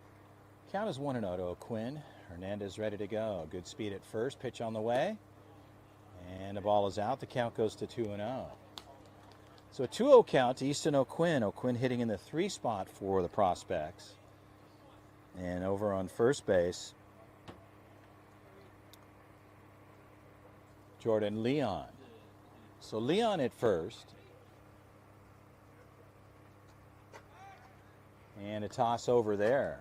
Count is 1-0 to O'Quinn. Hernandez ready to go. Good speed at first. Pitch on the way. And the ball is out. The count goes to 2-0. So a 2-0 count to Easton O'Quinn. O'Quinn hitting in the 3 spot for the Prospects. And over on first base, Jordan Leon. So Leon at first. And a toss over there.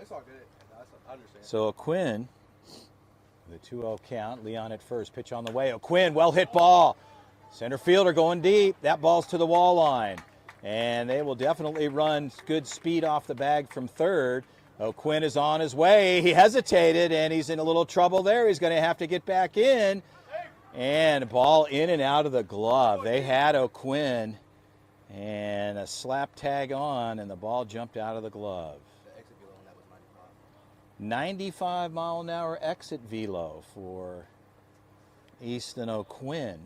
It's all good. I understand. So O'Quinn, the 2-0 count. Leon at first. Pitch on the way. O'Quinn, well hit ball. Center fielder going deep. That ball's to the wall line. And they will definitely run good speed off the bag from third. O'Quinn is on his way. He hesitated, and he's in a little trouble there. He's going to have to get back in. And ball in and out of the glove. They had O'Quinn, and a slap tag on, and the ball jumped out of the glove. The exit velo on that was 95. 95-mile-an-hour exit velo for Easton O'Quinn,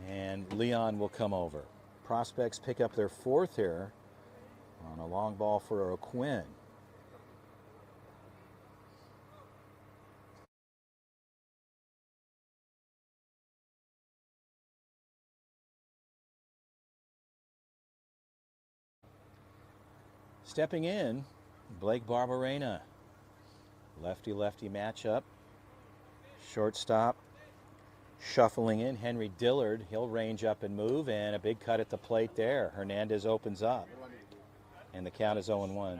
and Leon will come over. Prospects pick up their 4th here on a long ball for O'Quinn. Stepping in, Blake Barberena. Lefty-lefty matchup. Shortstop shuffling in, Henry Dillard. He'll range up and move, and a big cut at the plate there. Hernandez opens up, and the count is 0-1.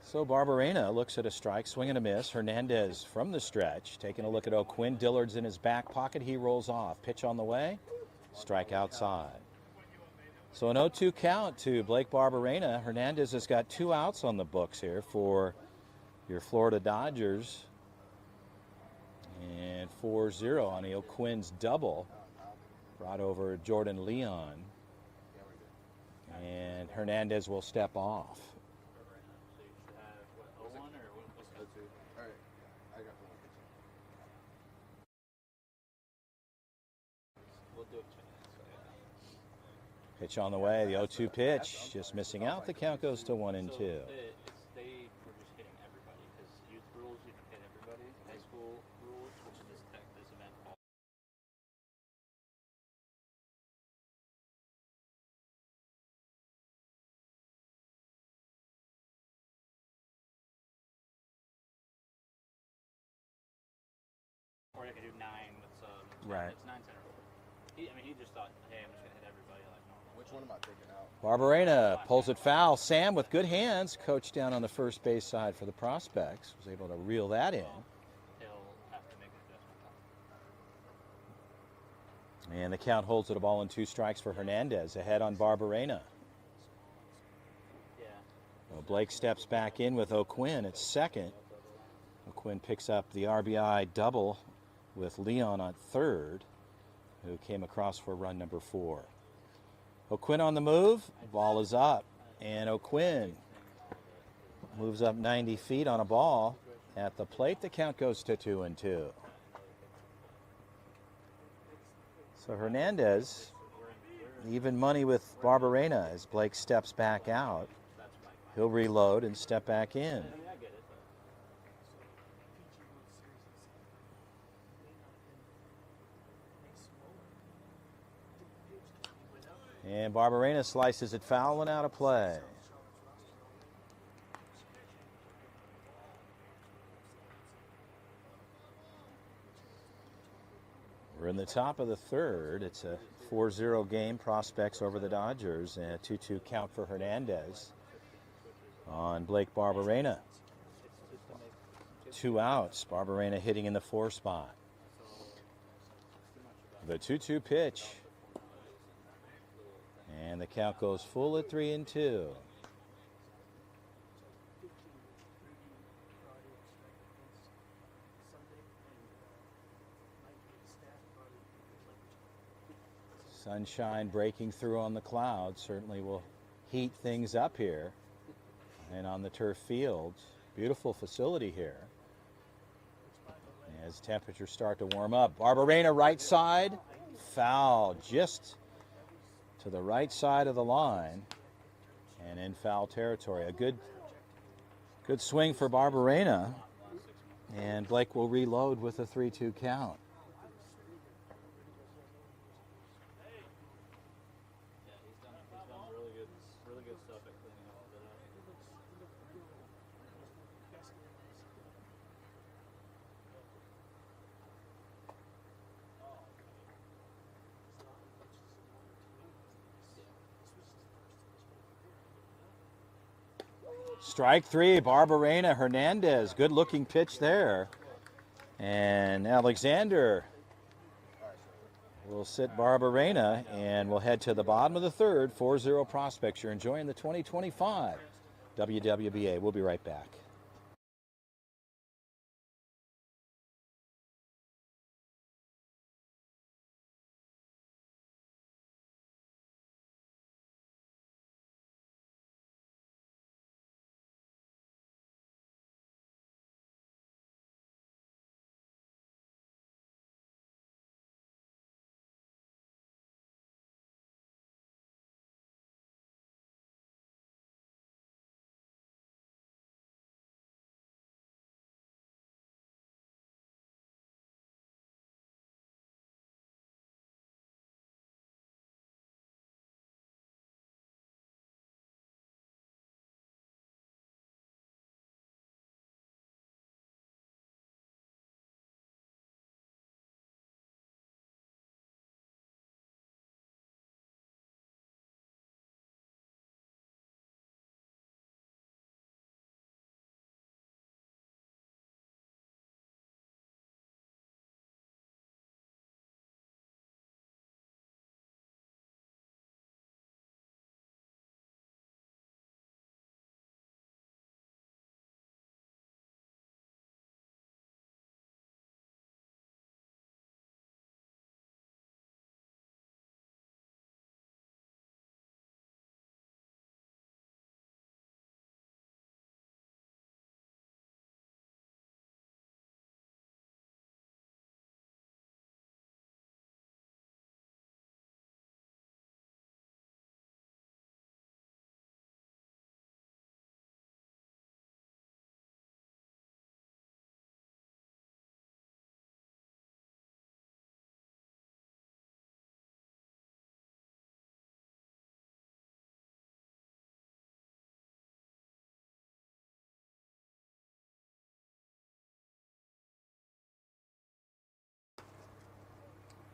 So Barberena looks at a strike, swing and a miss. Hernandez from the stretch, taking a look at O'Quinn. Dillard's in his back pocket. He rolls off. Pitch on the way. Strike outside. So an 0-2 count to Blake Barberena. Hernandez has got 2 outs on the books here for your Florida Dodgers. And 4-0 on the O'Quinn's double. Brought over Jordan Leon. And Hernandez will step off. Pitch on the way, the 0-2 pitch, just missing out. The count goes to 1-2. They were just hitting everybody because youth rules, you can hit everybody. High school rules, which is this event called. Or you can do 9 with some. Right. It's 9 center. He just thought, hey, I'm just gonna hit everybody like normal. Which one am I taking out? Barberena pulls it foul. Sam with good hands, coach down on the first base side for the Prospects, was able to reel that in. He'll have to make an adjustment. And the count holds it a ball and 2 strikes for Hernandez, ahead on Barberena. Yeah. Well, Blake steps back in with O'Quinn at second. O'Quinn picks up the RBI double with Leon on third, who came across for run number 4. O'Quinn on the move, ball is up, and O'Quinn moves up 90 feet on a ball at the plate. The count goes to 2-2. So Hernandez, even money with Barberena as Blake steps back out. He'll reload and step back in. And Barberena slices it foul and out of play. We're in the top of the third. It's a 4-0 game, Prospects over the Dodgers, and a 2-2 count for Hernandez on Blake Barberena. 2 outs. Barberena hitting in the 4 spot. The 2-2 pitch. And the count goes full at 3-2. Sunshine breaking through on the clouds certainly will heat things up here. And on the turf field, beautiful facility here. As temperatures start to warm up. Barberena right side, foul just to the right side of the line and in foul territory. A good swing for Barberena, and Blake will reload with a 3-2 count. Yeah, he's done really good stuff at cleaning all of it up. Strike 3, Barberena, Hernandez. Good looking pitch there. And Alexander will sit Barberena, and we'll head to the bottom of the third. 4-0 Prospects. You're enjoying the 2025 WWBA. We'll be right back.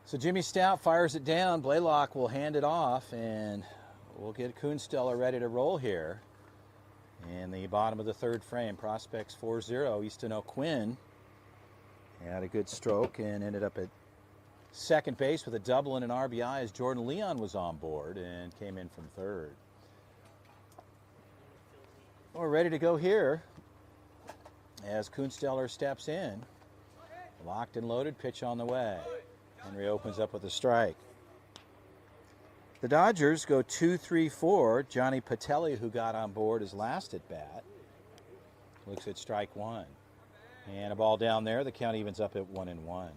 So Jimmy Stout fires it down. Blaylock will hand it off, and we'll get Kunsteller ready to roll here. In the bottom of the third frame, Prospects 4-0. Easton O'Quinn had a good stroke and ended up at second base with a double and an RBI as Jordan Leon was on board and came in from third. We're ready to go here as Kunsteller steps in. Locked and loaded, pitch on the way. Henry opens up with a strike. The Dodgers go 2-3-4. Johnny Patelli, who got on board his last at bat, looks at strike 1. And a ball down there. The count evens up at 1-1.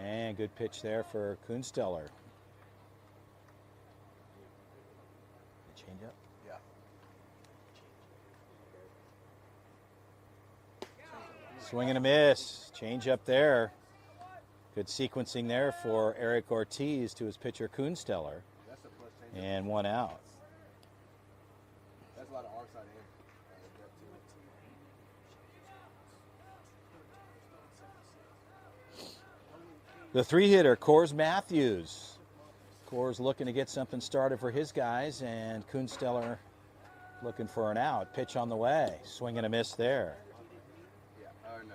And good pitch there for Kunsteller. Change up. Swing and a miss. Change up there. Good sequencing there for Eric Ortiz to his pitcher Kuhnsteller. That's a plus change. And one out. That's a lot of arm side in. The three-hitter, Coors Matthews. Coors looking to get something started for his guys, and Kuhnsteller looking for an out. Pitch on the way. Swing and a miss there. Yeah, no.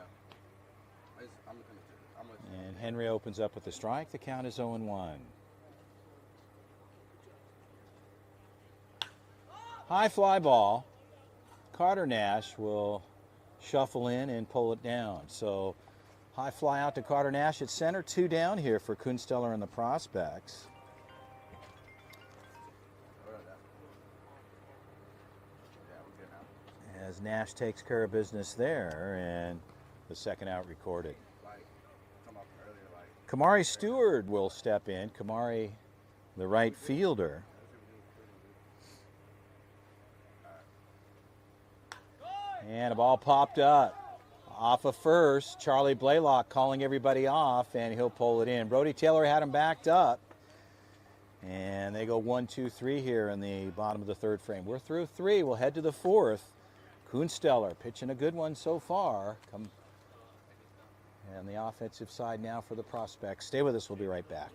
I'm And Henry opens up with a strike. The count is 0-1. High fly ball. Carter Nash will shuffle in and pull it down. So high fly out to Carter Nash at center. 2 down here for Kuhnsteller and the prospects. As Nash takes care of business there, and the second out recorded. Kamari Stewart will step in. Kamari, the right fielder. And a ball popped up off of first. Charlie Blaylock calling everybody off, and he'll pull it in. Brody Taylor had him backed up. And they go 1, 2, 3 here in the bottom of the third frame. We're through 3. We'll head to the fourth. Kuhnsteller pitching a good one so far. And the offensive side now for the prospects. Stay with us. We'll be right back.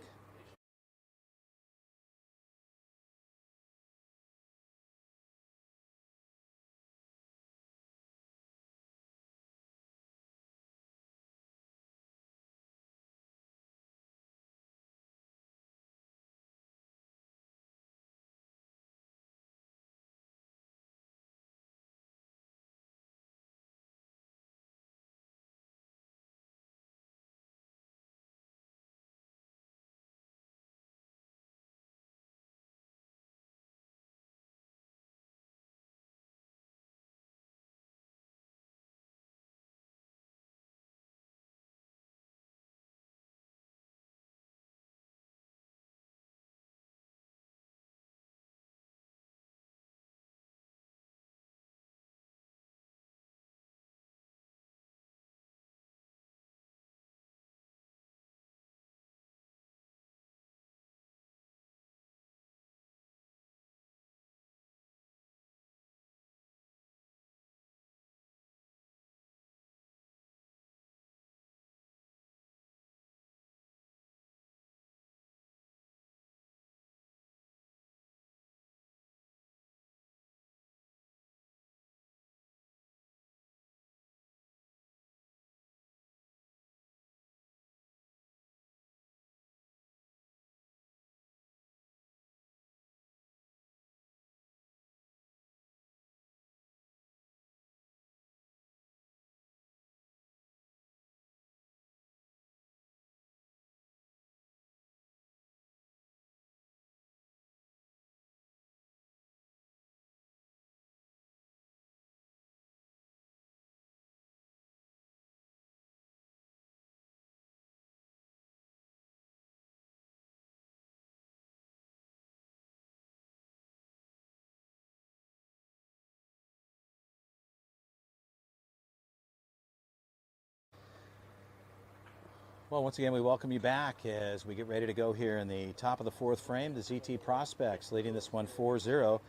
Well, once again, we welcome you back as we get ready to go here in the top of the fourth frame. The ZT Prospects leading this one 4-0.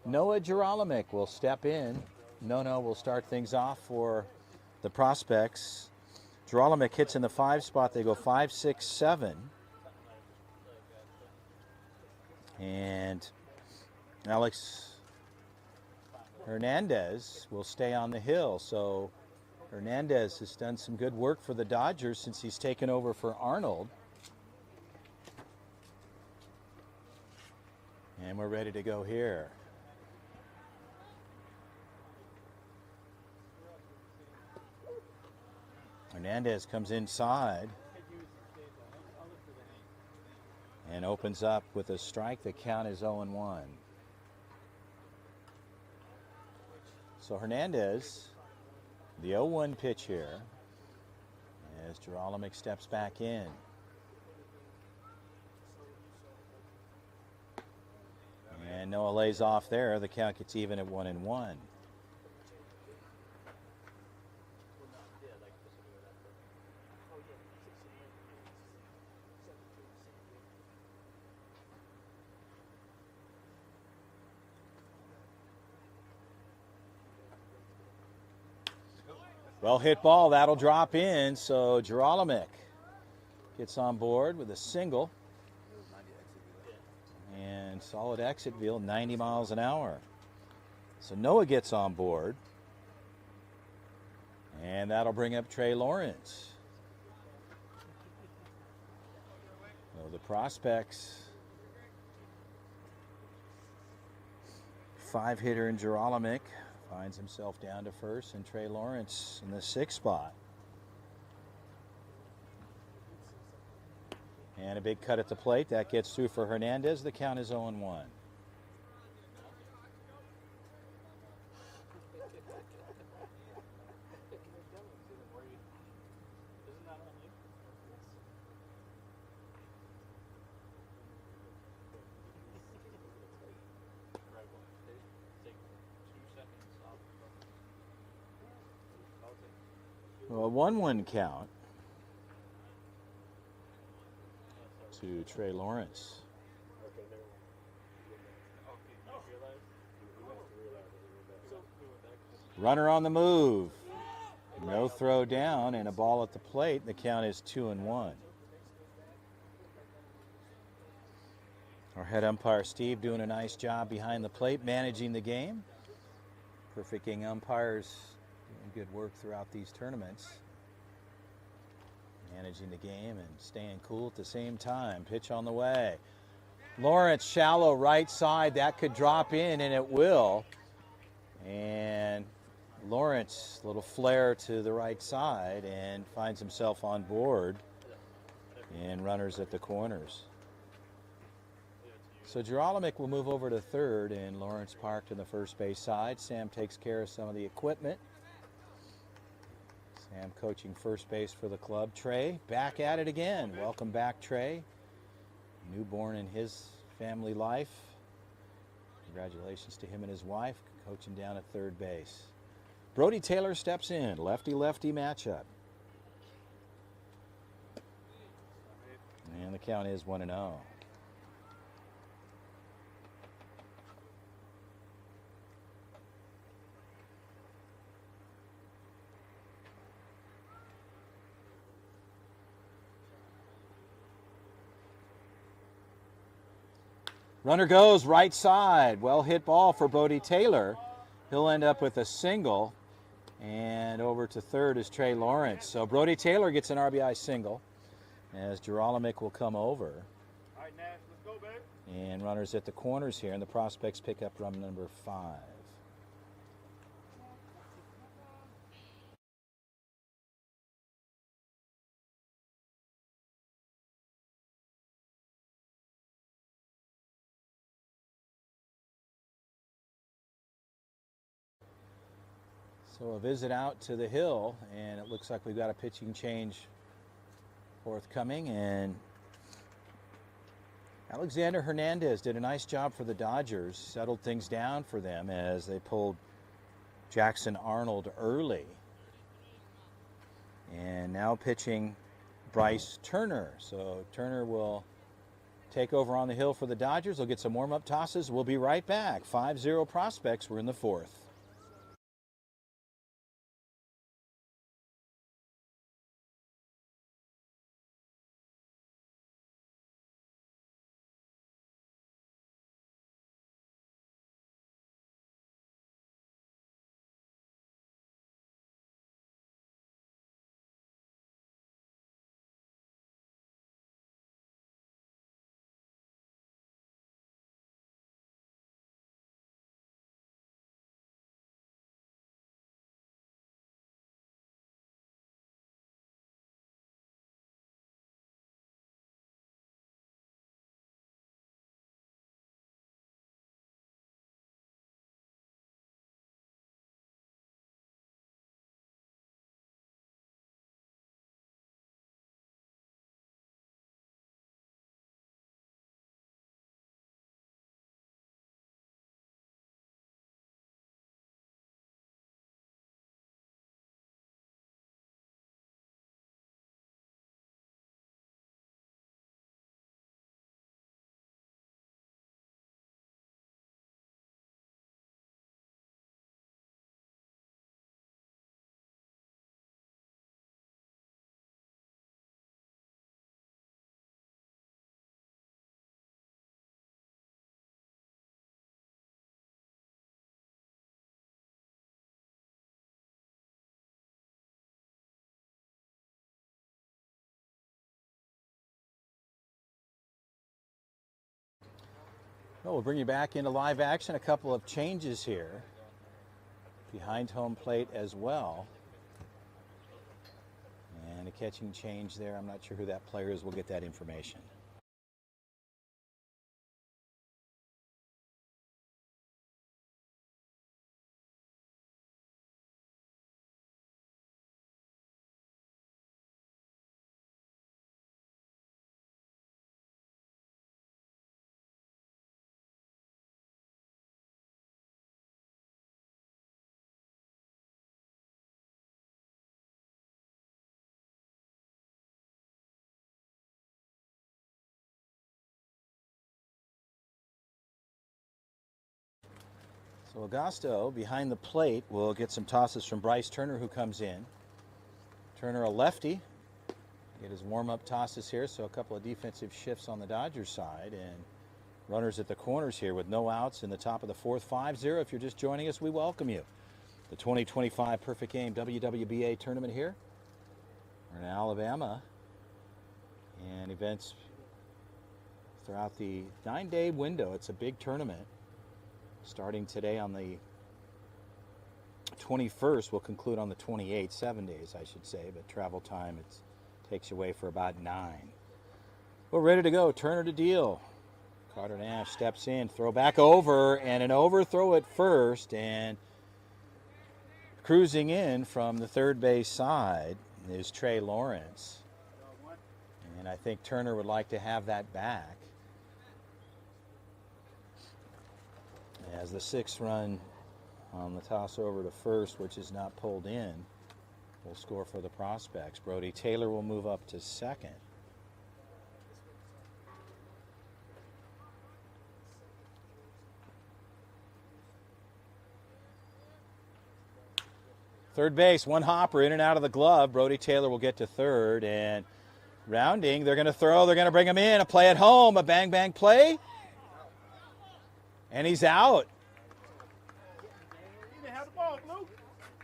Noah Gerolimic will step in. Nono will start things off for the Prospects. Gerolimic hits in the 5 spot. They go 5, 6, 7. And Alex Hernandez will stay on the hill. So Hernandez has done some good work for the Dodgers since he's taken over for Arnold. And we're ready to go here. Hernandez comes inside and opens up with a strike. The count is 0-1. So Hernandez, the 0-1 pitch here as Gerolimic steps back in. And Noah lays off there. The count gets even at 1-1. Well hit ball, that'll drop in, so Geralamick gets on board with a single. It was 90 exit velo. And solid exit velo, 90 miles an hour. So Noah gets on board. And that'll bring up Trey Lawrence. So the prospects, 5-hitter in Geralamick finds himself down to first, and Trey Lawrence in the 6th spot. And a big cut at the plate. That gets through for Hernandez. The count is 0-1. Isn't that on you? Right one. Take 2 seconds off. Well, a 1-1 count to Trey Lawrence. Runner on the move. No throw down and a ball at the plate. The count is 2-1. Our head umpire Steve doing a nice job behind the plate, managing the game. Perfect game umpires doing good work throughout these tournaments. Managing the game and staying cool at the same time. Pitch on the way. Lawrence, shallow right side. That could drop in, and it will. And Lawrence, little flare to the right side, and finds himself on board. And runners at the corners. So Geralamick will move over to third, and Lawrence parked in the first base side. Sam takes care of some of the equipment. Sam coaching first base for the club. Trey, back at it again. Welcome back, Trey. Newborn in his family life. Congratulations to him and his wife, coaching down at third base. Brody Taylor steps in. Lefty-lefty matchup. And the count is 1-0. Runner goes right side. Well hit ball for Brody Taylor. He'll end up with a single. And over to third is Trey Lawrence. So Brody Taylor gets an RBI single as Geralamick will come over. All right, Nash, let's go, babe. And runners at the corners here, and the prospects pick up run number 5. So a visit out to the hill, and it looks like we've got a pitching change forthcoming, and Alexander Hernandez did a nice job for the Dodgers, settled things down for them as they pulled Jackson Arnold early. And now pitching Bryce Turner. So Turner will take over on the hill for the Dodgers. They'll get some warm-up tosses. We'll be right back. 5-0 prospects. We're in the 4th. Well, we'll bring you back into live action. A couple of changes here behind home plate as well. And a catching change there. I'm not sure who that player is. We'll get that information. So Augusto behind the plate will get some tosses from Bryce Turner, who comes in. Turner, a lefty, get his warm-up tosses here. So a couple of defensive shifts on the Dodgers side, and runners at the corners here with no outs in the top of the fourth. 5-0. If you're just joining us, we welcome you. The 2025 Perfect Game WWBA tournament here. We're in Alabama, and events throughout the 9-day window. It's a big tournament. Starting today on the 21st, we'll conclude on the 28th, 7 days, I should say, but travel time takes you away for about 9. We're ready to go. Turner to deal. Carter Nash steps in, throw back over, and an overthrow at first, and cruising in from the third base side is Trey Lawrence. And I think Turner would like to have that back, as the 6th run on the toss over to first, which is not pulled in, will score for the prospects. Brody Taylor will move up to second. Third base, one hopper in and out of the glove. Brody Taylor will get to third, and rounding, they're going to throw, they're going to bring him in. A play at home, a bang-bang play. And he's out.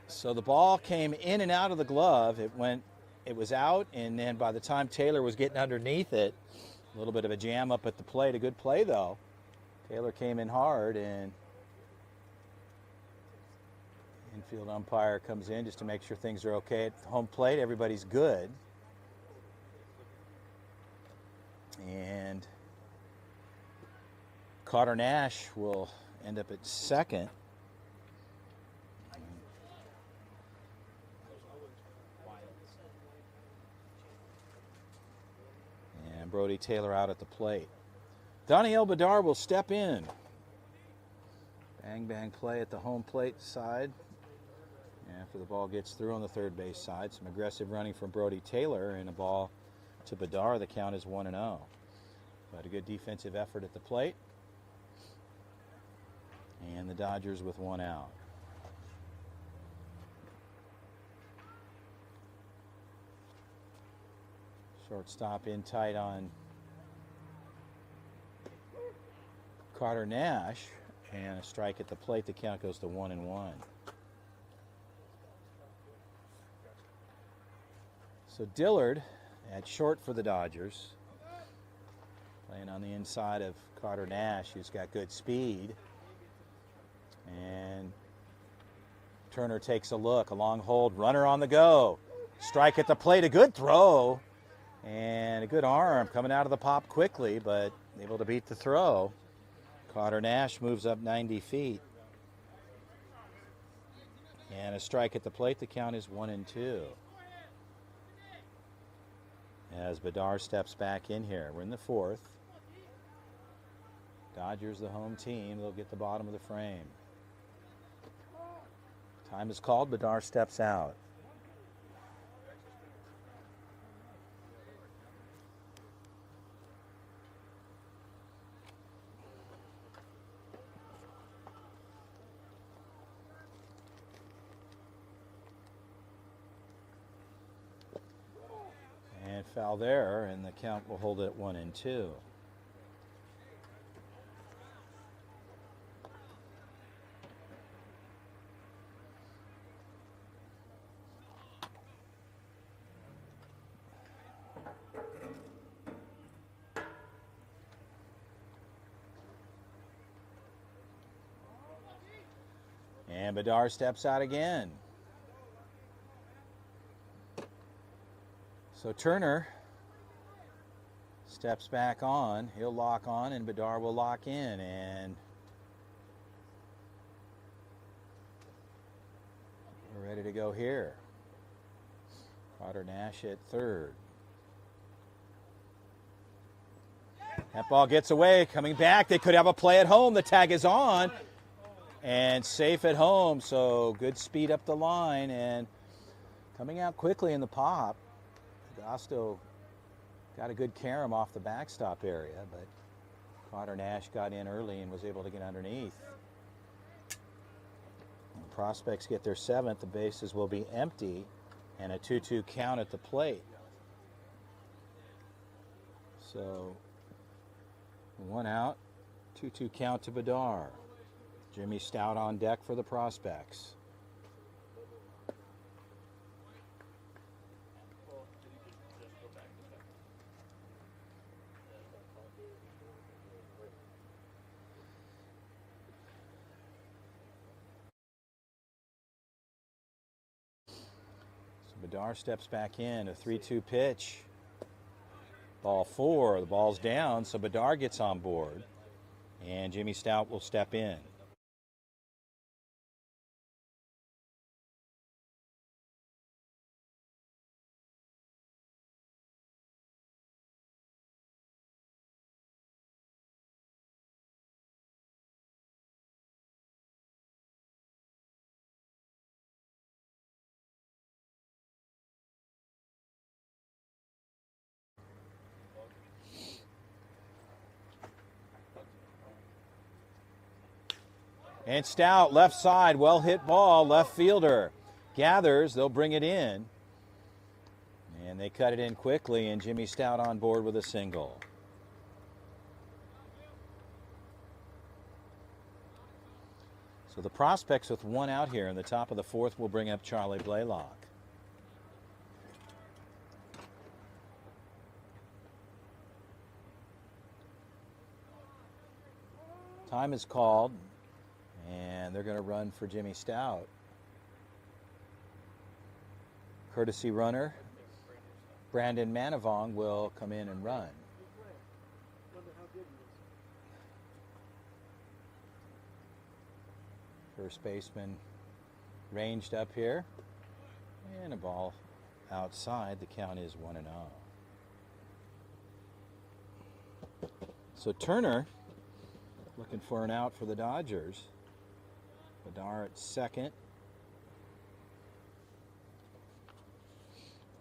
So the ball came in and out of the glove. It was out, and then by the time Taylor was getting underneath it, a little bit of a jam up at the plate. A good play, though. Taylor came in hard, and infield umpire comes in just to make sure things are okay at home plate. Everybody's good. And Carter Nash will end up at second. And Brody Taylor out at the plate. Daniel Bedard will step in. Bang, bang play at the home plate side. After the ball gets through on the third base side, some aggressive running from Brody Taylor, and a ball to Bedard. The count is 1-0. But a good defensive effort at the plate. And the Dodgers with one out. Shortstop in tight on Carter Nash, and a strike at the plate. The count goes to 1-1. So Dillard at short for the Dodgers, playing on the inside of Carter Nash, who's got good speed. And Turner takes a look, a long hold, runner on the go. Strike at the plate, a good throw, and a good arm coming out of the pop quickly, but able to beat the throw. Carter Nash moves up 90 feet. And a strike at the plate, the count is 1-2. As Bedard steps back in here. We're in the fourth. Dodgers, the home team, they'll get the bottom of the frame. Time is called. Bedard steps out. And foul there, and the count will hold it at 1-2. And Bedard steps out again. So Turner steps back on. He'll lock on, and Bedard will lock in. And we're ready to go here. Carter Nash at third. That ball gets away, coming back. They could have a play at home. The tag is on and safe at home. So good speed up the line and coming out quickly in the pop. Gosto got a good carom off the backstop area, but Carter Nash got in early and was able to get underneath. When the Prospects get their seventh, the bases will be empty and a 2-2 count at the plate. So 1 out, 2-2 count to Bedard. Jimmy Stout on deck for the Prospects. So Bedard steps back in, a 3-2 pitch. Ball 4, the ball's down, so Bedard gets on board, and Jimmy Stout will step in. And Stout, left side, well hit ball, left fielder. Gathers, they'll bring it in. And they cut it in quickly, and Jimmy Stout on board with a single. So the Prospects with 1 out here in the top of the 4th will bring up Charlie Blaylock. Time is called. And they're going to run for Jimmy Stout. Courtesy runner, Brandon Manavong will come in and run. First baseman ranged up here. And a ball outside. The count is 1-0. So Turner looking for an out for the Dodgers. Bedard at second.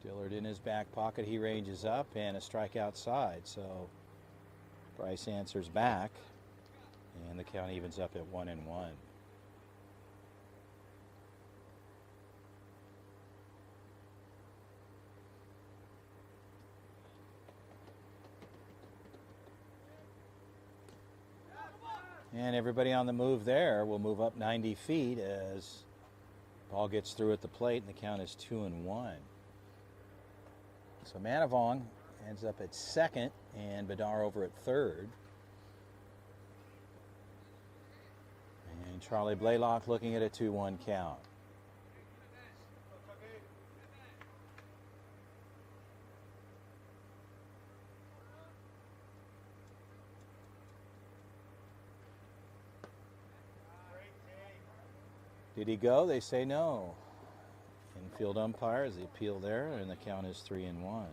Dillard in his back pocket. He ranges up and a strike outside. So Bryce answers back. And the count evens up at 1-1. And everybody on the move there will move up 90 feet as ball gets through at the plate, and the count is 2-1. So Manavong ends up at second, and Bedard over at third. And Charlie Blaylock looking at a 2-1 count. Did he go? They say no. Infield umpires, the appeal there, and the count is 3-1.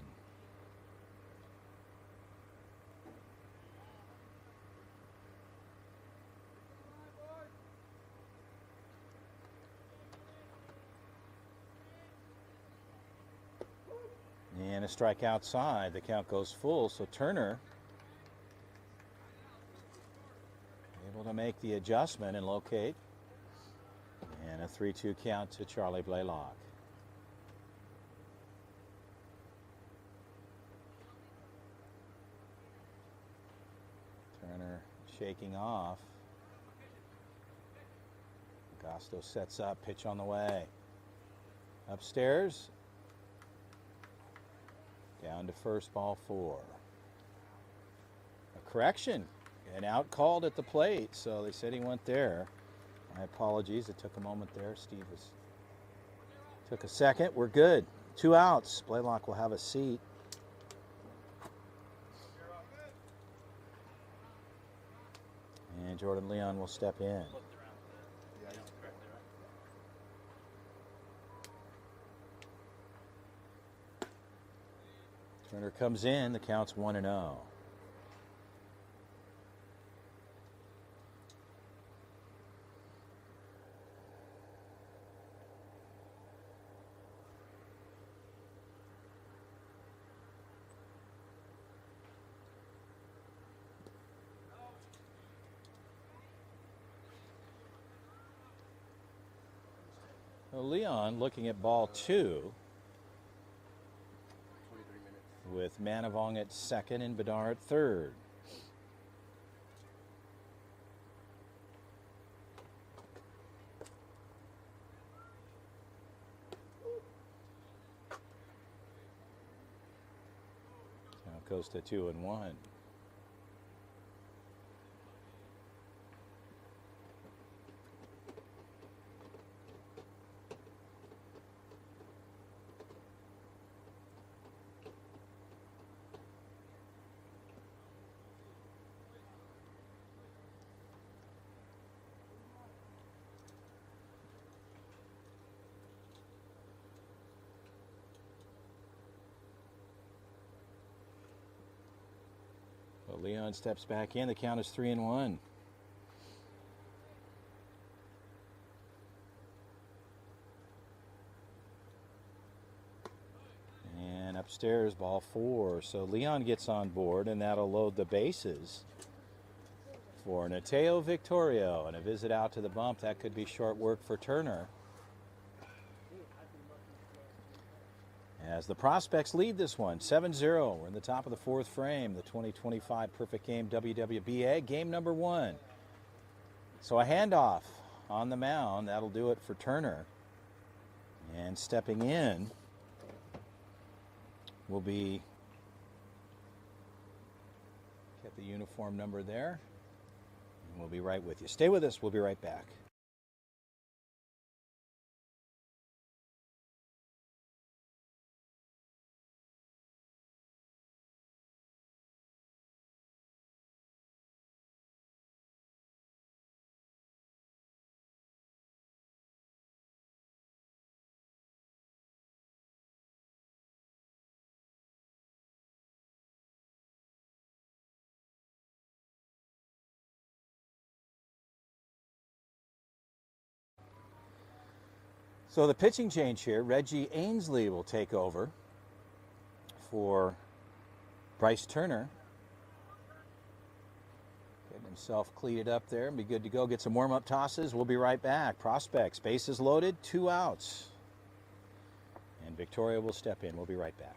And a strike outside. The count goes full, so Turner able to make the adjustment and locate. And a 3-2 count to Charlie Blaylock. Turner shaking off. Gosto sets up, pitch on the way. Upstairs. Down to first, ball 4. A correction. An out called at the plate, so they said he went there. My apologies. It took a moment there. Took a second. We're good. 2 outs. Blaylock will have a seat. And Jordan Leon will step in. Turner comes in. The count's 1-0. Leon looking at ball 2 23 minutes. with Manavong at second and Bedar at third. Now goes to 2-1. Well, Leon steps back in. The count is 3-1. And upstairs, ball 4. So Leon gets on board, and that'll load the bases for Nateo Victorio. And a visit out to the bump. That could be short work for Turner, as the Prospects lead this one 7-0. We're in the top of the 4th frame, the 2025 Perfect Game WWBA, game number 1. So a handoff on the mound. That'll do it for Turner. And stepping in will be, get the uniform number there, and we'll be right with you. Stay with us. We'll be right back. So the pitching change here, Reggie Ainsley will take over for Bryce Turner. Getting himself cleated up there and be good to go. Get some warm-up tosses. We'll be right back. Prospects, bases loaded, 2 outs. And Victoria will step in. We'll be right back.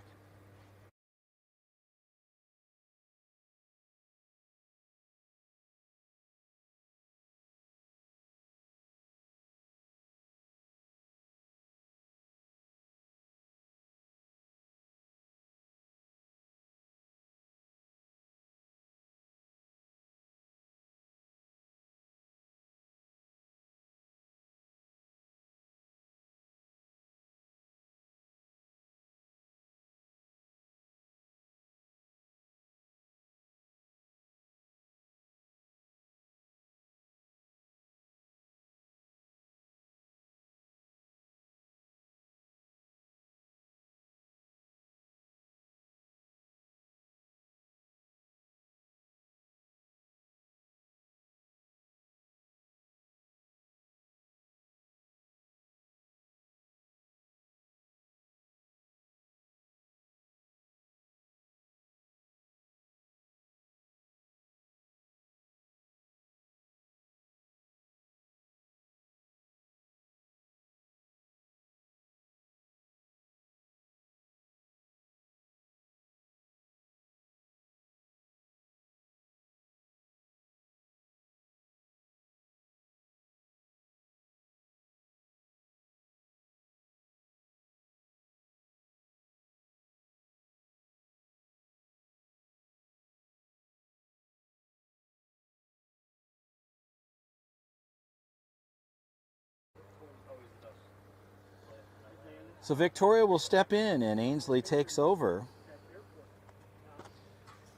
So Victoria will step in and Ainsley takes over.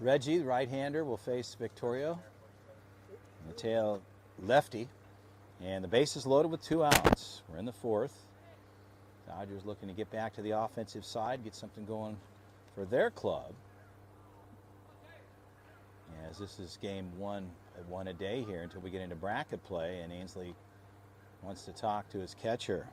Reggie, the right-hander, will face Victoria. Mateo, lefty. And the base is loaded with 2 outs. We're in the 4th. Dodgers looking to get back to the offensive side, get something going for their club. As this is game one a day here until we get into bracket play, and Ainsley wants to talk to his catcher.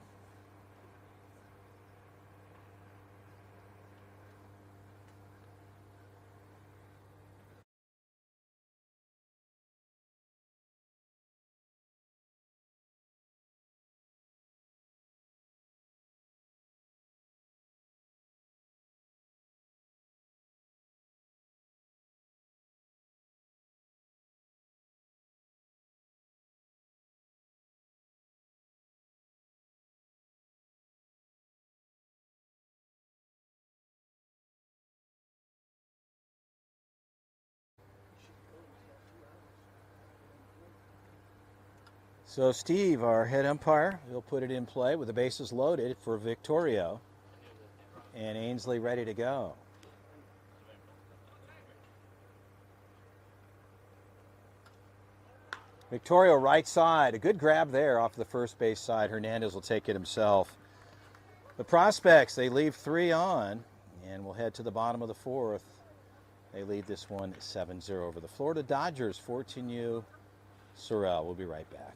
So Steve, our head umpire, will put it in play with the bases loaded for Victorio. And Ainsley ready to go. Victorio right side. A good grab there off the first base side. Hernandez will take it himself. The prospects, they leave 3 on, and we'll head to the bottom of the 4th. They lead this one 7-0 over the Florida Dodgers. 14U Suriel. We'll be right back.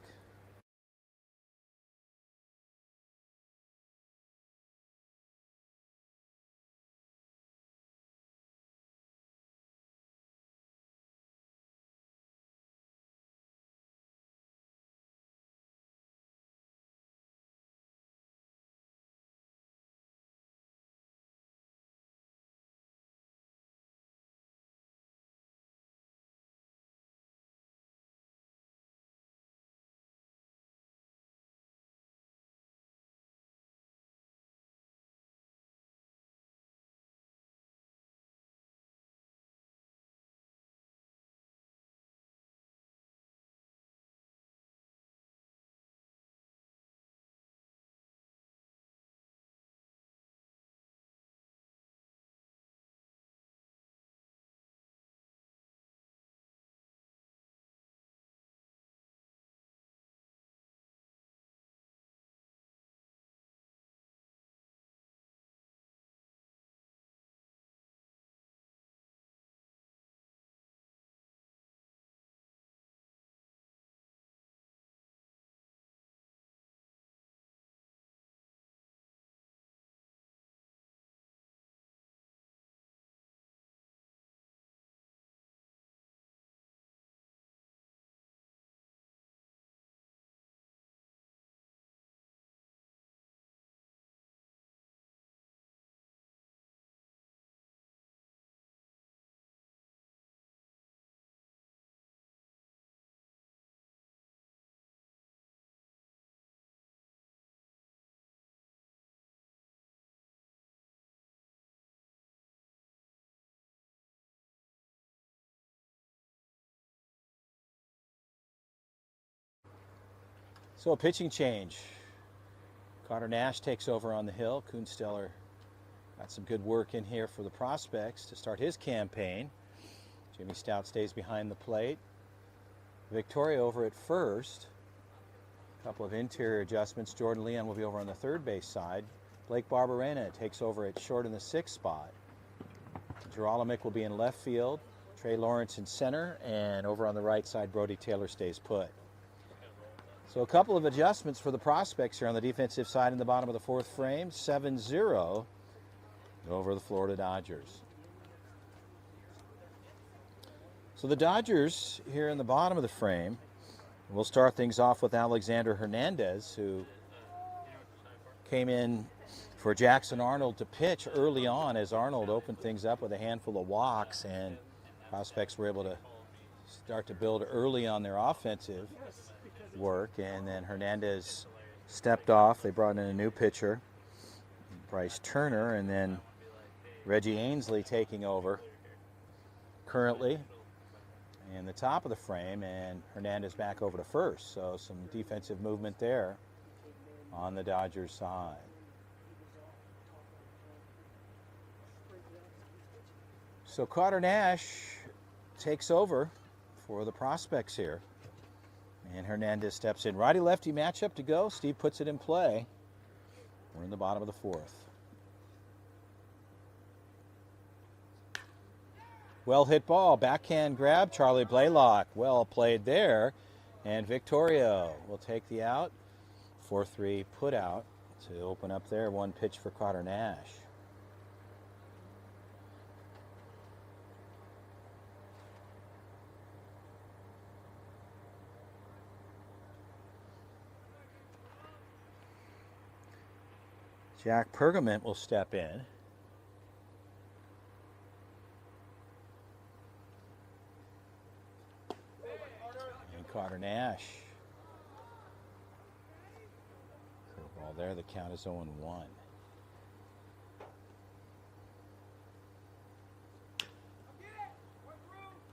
So a pitching change. Carter Nash takes over on the hill. Kuhnsteller got some good work in here for the prospects to start his campaign. Jimmy Stout stays behind the plate. Victoria over at first. A couple of interior adjustments. Jordan Leon will be over on the third base side. Blake Barberena takes over at short in the 6th spot. Geralamick will be in left field. Trey Lawrence in center. And over on the right side, Brody Taylor stays put. So a couple of adjustments for the prospects here on the defensive side in the bottom of the 4th frame. 7-0 over the Florida Dodgers. So the Dodgers here in the bottom of the frame, we'll start things off with Alexander Hernandez, who came in for Jackson Arnold to pitch early on as Arnold opened things up with a handful of walks, and prospects were able to start to build early on their offensive work, and then Hernandez stepped off. They brought in a new pitcher, Bryce Turner, and then Reggie Ainsley taking over currently in the top of the frame, and Hernandez back over to first. So some defensive movement there on the Dodgers side. So Carter Nash takes over for the prospects here. And Hernandez steps in. Righty-lefty matchup to go. Steve puts it in play. We're in the bottom of the fourth. Well hit ball. Backhand grab. Charlie Blaylock. Well played there. And Victorio will take the out. 4-3 put out to open up there. One pitch for Carter Nash. Jack Pergament will step in. And Carter Nash. Curveball there. The count is 0-1.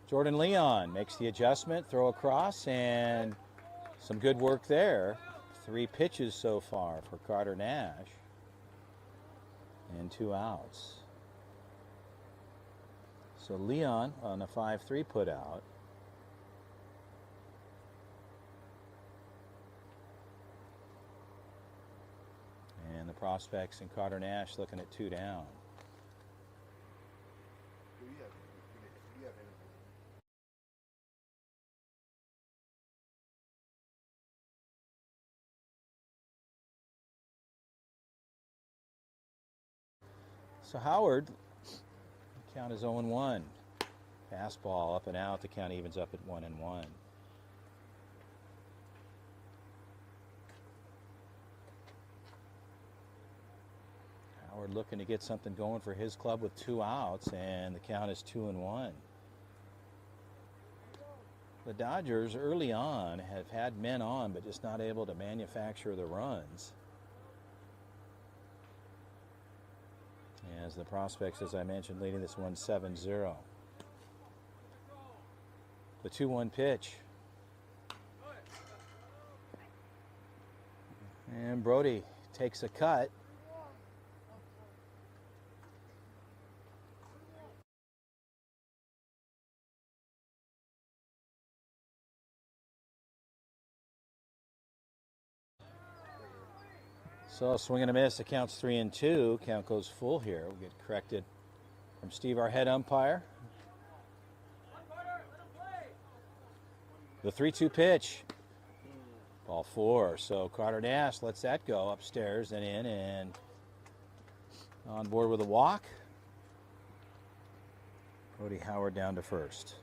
Jordan Leon makes the adjustment, throw across, and some good work there. 3 pitches so far for Carter Nash. And 2 outs. So Leon on a 5-3 put out. And the prospects and Carter Nash looking at 2 down. So Howard, the count is 0-1. Fastball up and out. The count evens up at 1-1. Howard looking to get something going for his club with 2 outs, and the count is 2-1. The Dodgers early on have had men on, but just not able to manufacture the runs. As the prospects, as I mentioned, leading this one 7-0. The 2-1 pitch. And Brody takes a cut. So swing and a miss. The count's 3-2. Count goes full here. We'll get corrected from Steve, our head umpire. The 3-2 pitch. Ball 4. So Carter Nash lets that go upstairs and in, and on board with a walk. Cody Howard down to first.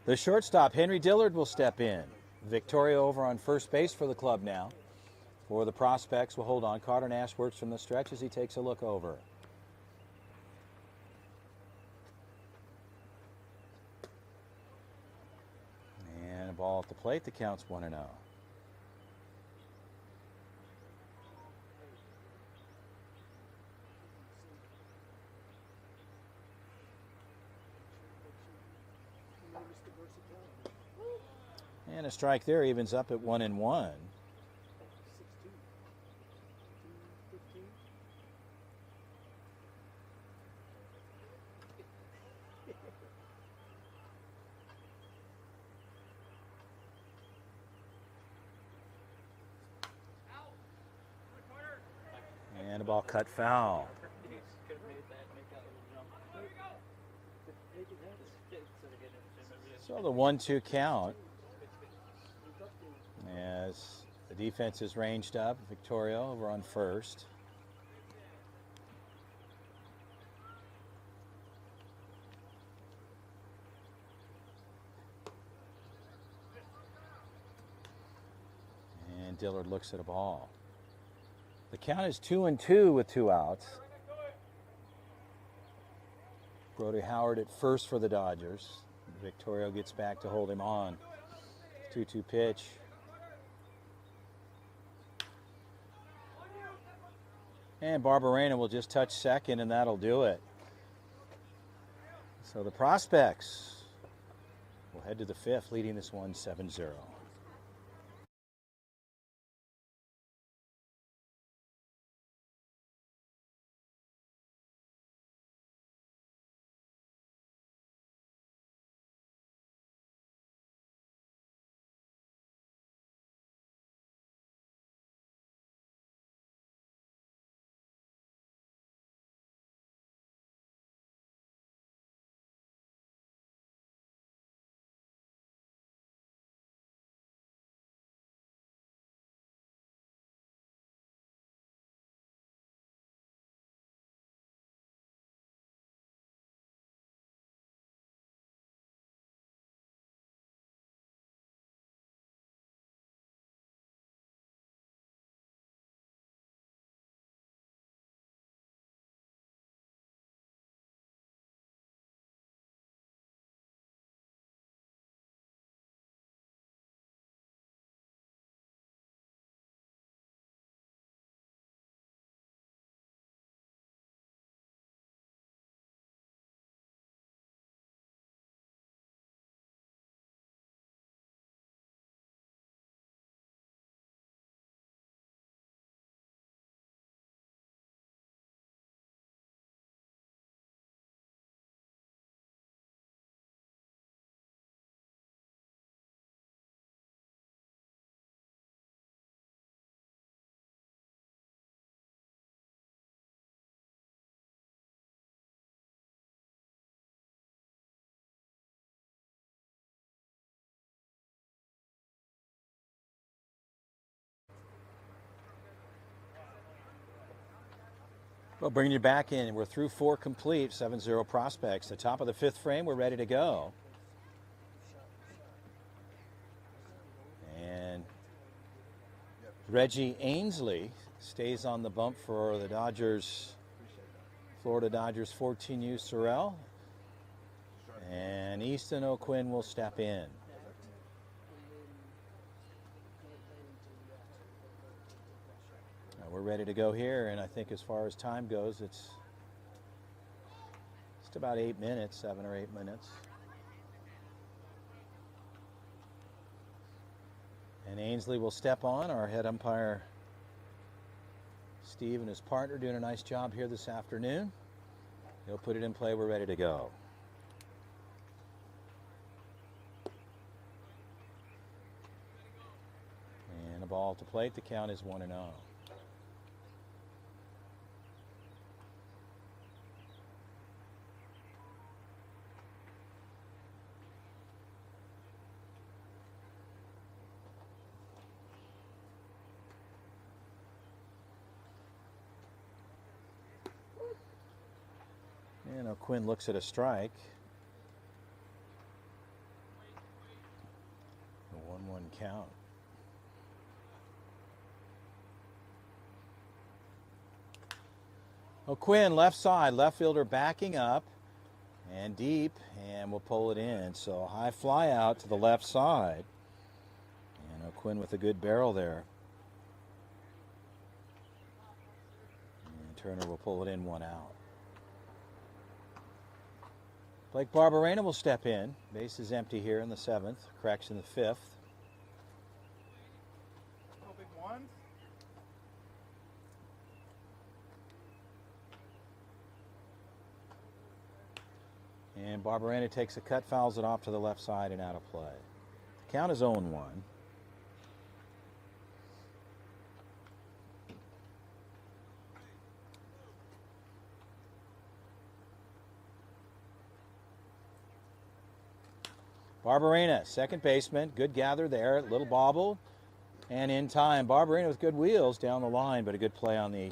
The shortstop, Henry Dillard, will step in. Victoria over on first base for the club now. For the prospects, will hold on. Carter Nash works from the stretch as he takes a look over. And a ball at the plate. The count's 1-0. And a strike there evens up at 1-1. And a ball cut foul. So the 1-2 count. As the defense is ranged up, Victoria over on first. And Dillard looks at a ball. The count is 2-2 with 2 outs. Brody Howard at first for the Dodgers. Victoria gets back to hold him on. 2-2 pitch. And Barberena will just touch second, and that'll do it. So the prospects will head to the 5th, leading this one 7-0. Well, bringing you back in, we're through 4 complete, 7-0 prospects. The top of the 5th frame, we're ready to go. And Reggie Ainsley stays on the bump for the Dodgers, Florida Dodgers 14U Suriel. And Easton O'Quinn will step in. We're ready to go here, and I think as far as time goes, it's just about 8 minutes, 7 or 8 minutes. And Ainsley will step on. Our head umpire, Steve, and his partner doing a nice job here this afternoon. He'll put it in play. We're ready to go. And a ball to plate. The count is 1-0. And O'Quinn looks at a strike. A 1-1 count. O'Quinn, left side, left fielder backing up and deep, and we'll pull it in. So high fly out to the left side. And O'Quinn with a good barrel there. And Turner will pull it in, 1 out. Blake Barberena will step in. Base is empty here in the 7th. Cracks in the 5th. No big ones. And Barberena takes a cut, fouls it off to the left side and out of play. The count is 0-1. Barberena, second baseman, good gather there, little bobble, and in time. Barberena with good wheels down the line, but a good play on the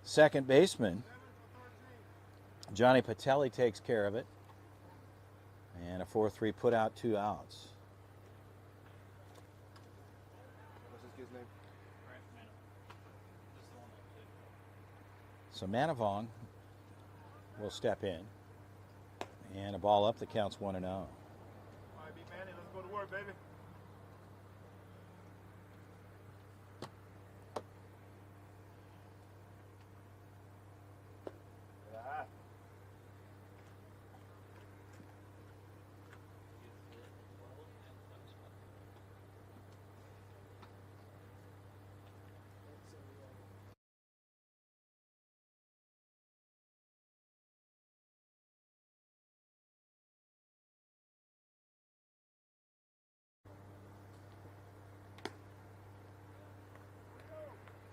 second baseman. Johnny Patelli takes care of it. And a 4-3 put out, 2 outs. What's this kid's name? So Manavong will step in. And a ball up that counts 1-0. All right, B Manny, let's go to work, baby. Yeah.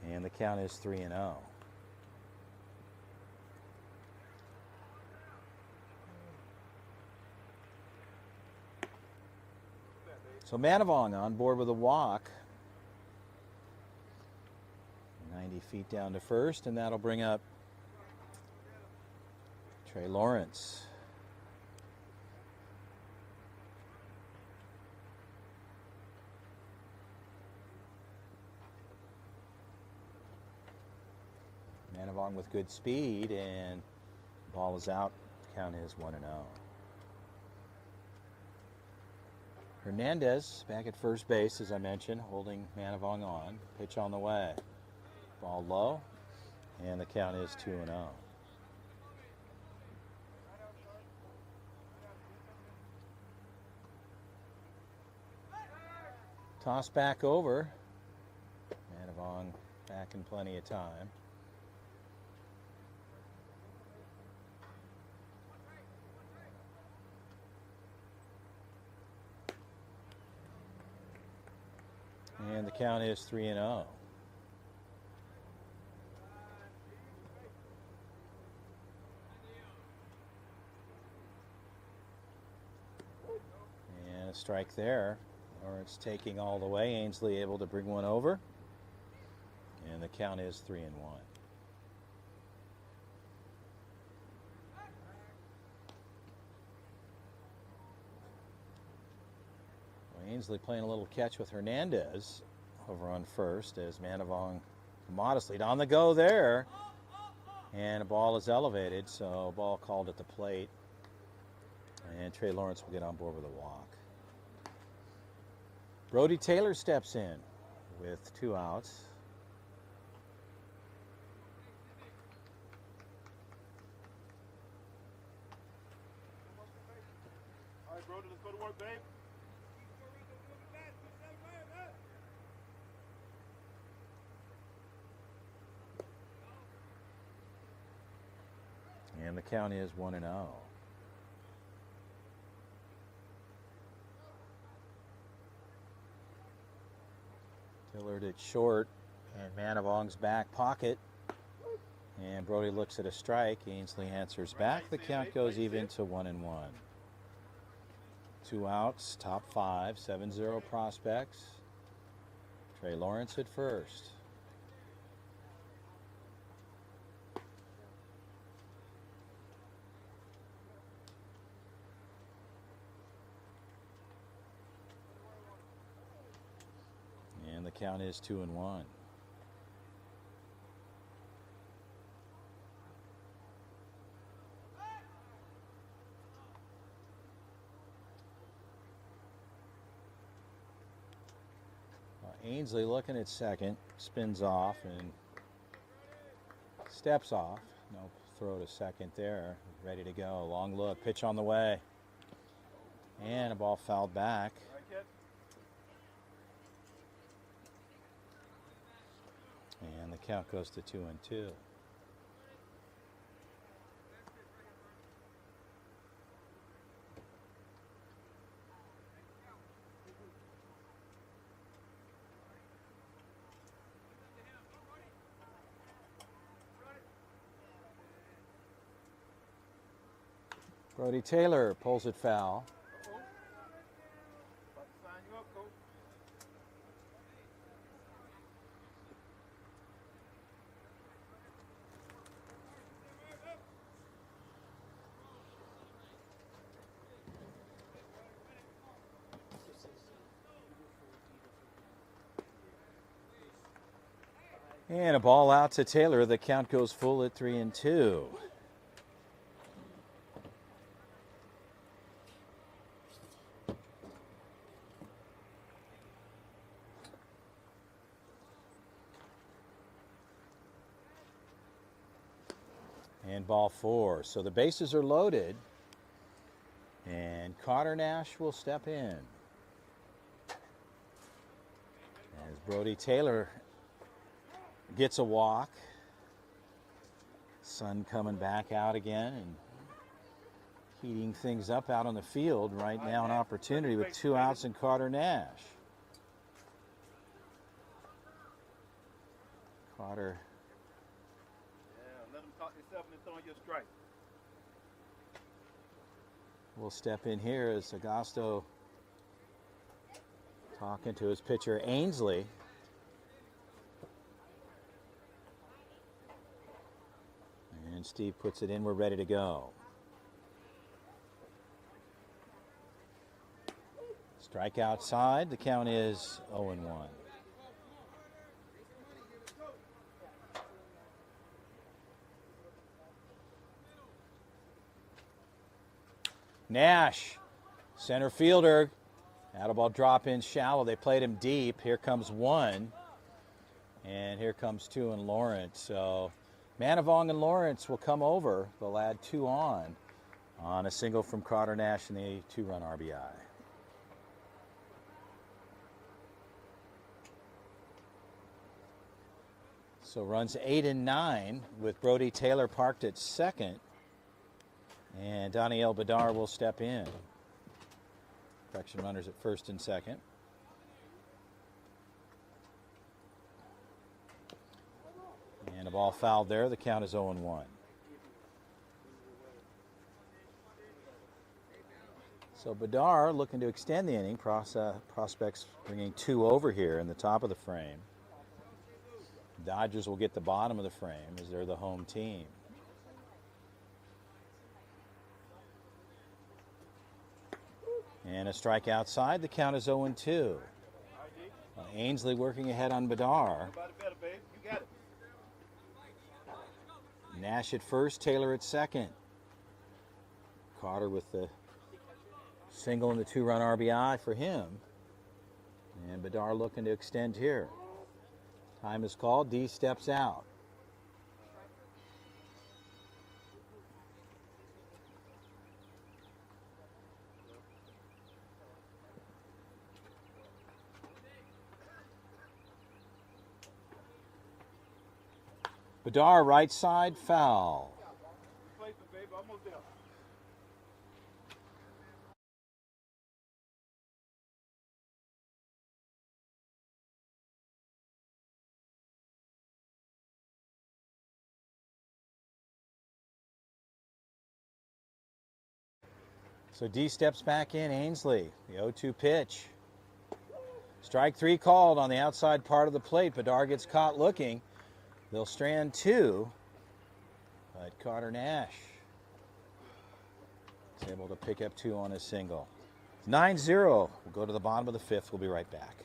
And the count is 3-0. So Manavong on board with a walk. 90 feet down to first, and that'll bring up Trey Lawrence. Manavong with good speed, and ball is out. Count is 1-0. Hernandez back at first base, as I mentioned, holding Manavong on. Pitch on the way. Ball low, and the count is 2-0. Toss back over. Manavong back in plenty of time. And the count is 3-0. And a strike there. Lawrence taking all the way. Ainsley able to bring one over. And the count is 3-1. Ainsley playing a little catch with Hernandez over on first as Manavong modestly on the go there. And a ball is elevated, so ball called at the plate. And Trey Lawrence will get on board with a walk. Brody Taylor steps in with 2 outs. All right, Brody, let's go to work, babe. And the count is 1-0. Tillard at short, and Manavong's back pocket. And Brody looks at a strike. Ainsley answers back. The count goes even to 1-1. 2 outs, top 5, 7-0 prospects. Trey Lawrence at first. And the count is 2-1. Ainsley looking at second, spins off and steps off. No throw to second there. Ready to go. Long look, pitch on the way. And a ball fouled back. All right, kid. And the count goes to 2-2. Brody Taylor pulls it foul. About to sign you up, coach. And a ball out to Taylor. The count goes full at 3-2. And ball 4. So the bases are loaded. And Cotter Nash will step in. As Brody Taylor gets a walk. Sun coming back out again and heating things up out on the field. Right now an opportunity with 2 outs and Cotter Nash. Cotter Yeah, let them talk themselves and throw your strike. will step in here as Agosto talking to his pitcher Ainsley. And Steve puts it in. We're ready to go. Strike outside. The count is 0-1. Nash, center fielder. Had a ball drop in shallow. They played him deep. Here comes 1. And here comes 2 and Lawrence. So Manavong and Lawrence will come over. They'll add 2 on a single from Cotter Nash and the 2-run RBI. So runs 8 and 9 with Brody Taylor parked at second. And Daniel Badar will step in. Correction runners at first and second. And a ball fouled there. The count is 0-1. So Badar looking to extend the inning. Prospects bringing 2 over here in the top of the frame. Dodgers will get the bottom of the frame as they're the home team. And a strike outside. The count is 0-2. Ainsley working ahead on Bedar. Nobody better, babe. You got it. Nash at first, Taylor at second. Carter with the single and the 2-run RBI for him. And Bedar looking to extend here. Time is called. D steps out. Bedar right side, foul. Play for, babe. Almost there. So D steps back in. Ainsley, the 0-2 pitch. Strike 3 called on the outside part of the plate. Bedar gets caught looking. They'll strand 2, but Carter Nash is able to pick up 2 on his single. 9-0. We'll go to the bottom of the 5th. We'll be right back.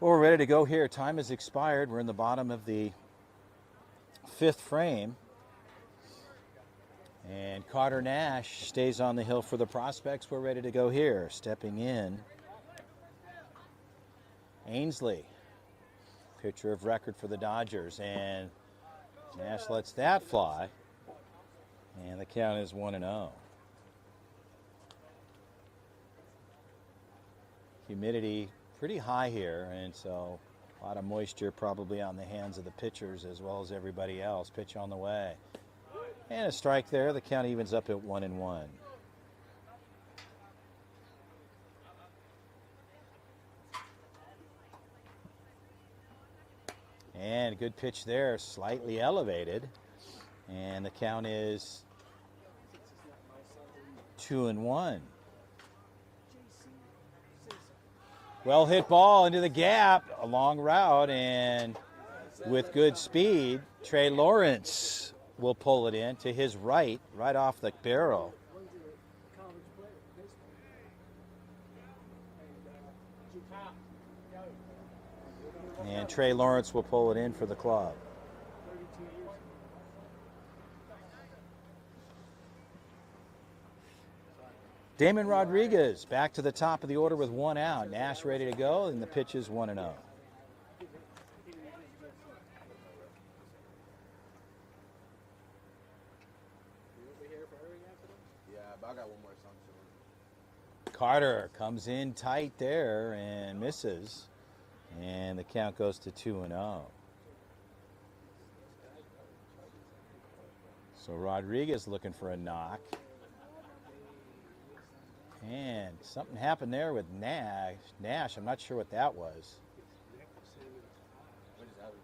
Well, we're ready to go here. Time has expired. We're in the bottom of the 5th frame. And Carter Nash stays on the hill for the prospects. We're ready to go here. Stepping in, Ainsley, pitcher of record for the Dodgers. And Nash lets that fly. And the count is 1-0. Humidity pretty high here, and so a lot of moisture probably on the hands of the pitchers as well as everybody else. Pitch on the way. And a strike there. The count evens up at 1-1. And a good pitch there, slightly elevated. And the count is 2-1. Well hit ball into the gap, a long route, and with good speed, Trey Lawrence will pull it in to his right, right off the barrel. And Trey Lawrence will pull it in for the club. Damon Rodriguez back to the top of the order with 1 out. Nash ready to go, and the pitch is 1-0. Yeah, but I got one more song to Carter comes in tight there and misses. And the count goes to 2-0. So Rodriguez looking for a knock. And something happened there with Nash. I'm not sure what that was. What just happened?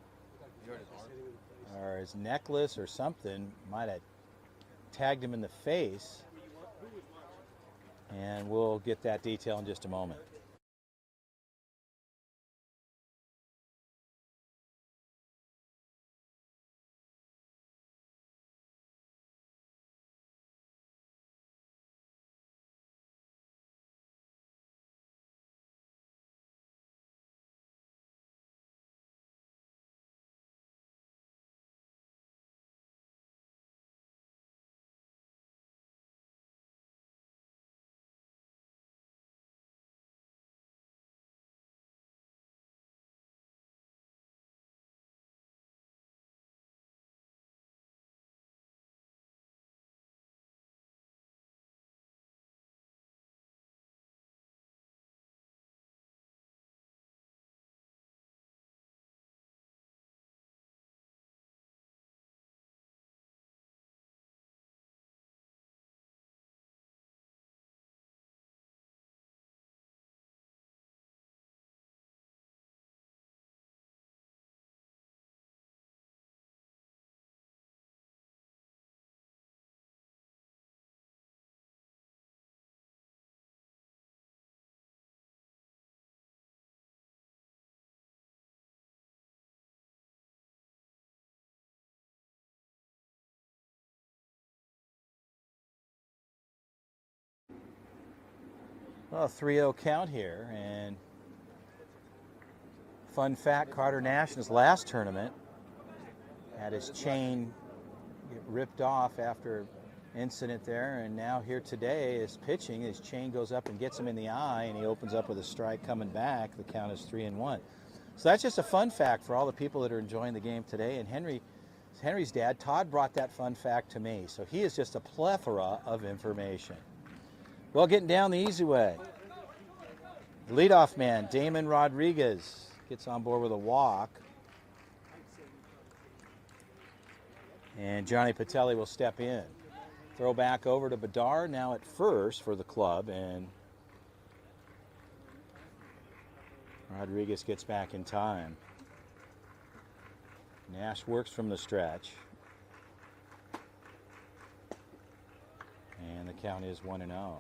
You hurt his arm? Or his necklace or something might have tagged him in the face. And we'll get that detail in just a moment. Well, 3-0 count here, and fun fact, Carter Nash in his last tournament had his chain get ripped off after incident there, and now here today is pitching. His chain goes up and gets him in the eye, and he opens up with a strike coming back. The count is 3-1. So that's just a fun fact for all the people that are enjoying the game today, and Henry's dad, Todd, brought that fun fact to me, so he is just a plethora of information. Well, getting down the easy way. The leadoff man, Damon Rodriguez, gets on board with a walk. And Johnny Patelli will step in. Throw back over to Bedard, now at first for the club, and Rodriguez gets back in time. Nash works from the stretch. And the count is 1-0.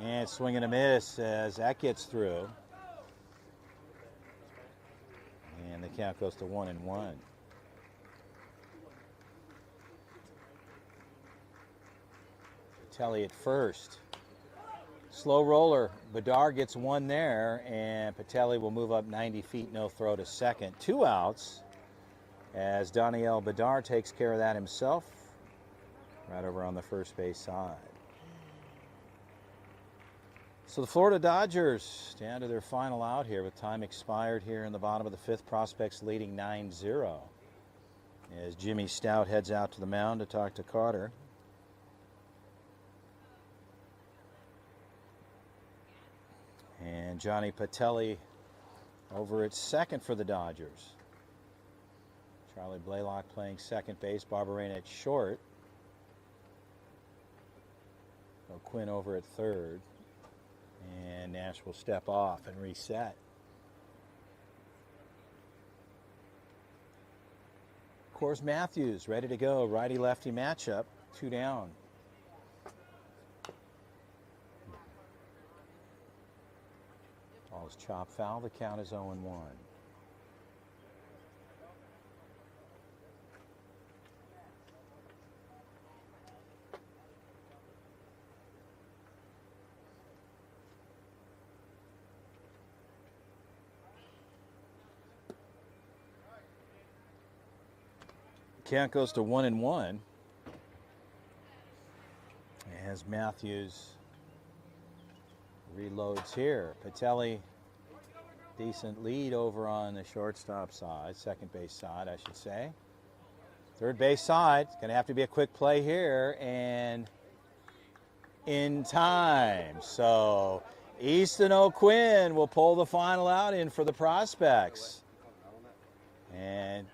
And swing and a miss as that gets through. And the count goes to 1-1. Patelli at first. Slow roller. Bedard gets one there, and Patelli will move up 90 feet, no throw to second. 2 outs as Daniel Bedard takes care of that himself right over on the first base side. So the Florida Dodgers down to their final out here with time expired here in the bottom of the 5th. Prospects leading 9-0 as Jimmy Stout heads out to the mound to talk to Carter. And Johnny Patelli over at second for the Dodgers. Charlie Blaylock playing second base. Barberena at short. O'Quinn over at third. And Nash will step off and reset. Of course, Matthews ready to go. Righty-lefty matchup. 2 down. Ball's chop foul. The count is 0-1. Count goes to 1-1. As Matthews reloads here. Patelli, decent lead over on the shortstop side, second base side, I should say. Third base side, it's going to have to be a quick play here, and in time. So Easton O'Quinn will pull the final out in for the Prospects. And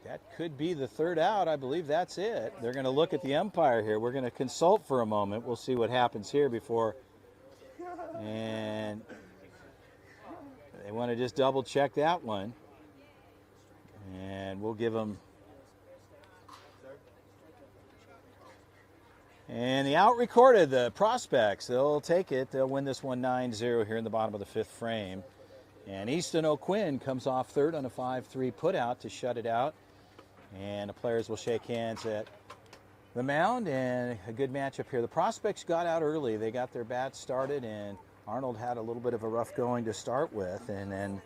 that could be the third out. I believe that's it. They're going to look at the umpire here. We're going to consult for a moment. We'll see what happens here before. And they want to just double check that one. And we'll give them. And the out recorded, the Prospects. They'll take it. They'll win this one 9-0 here in the bottom of the fifth frame. And Easton O'Quinn comes off third on a 5-3 putout to shut it out. And the players will shake hands at the mound, and a good matchup here. The Prospects got out early. They got their bats started, and Arnold had a little bit of a rough going to start with. And then,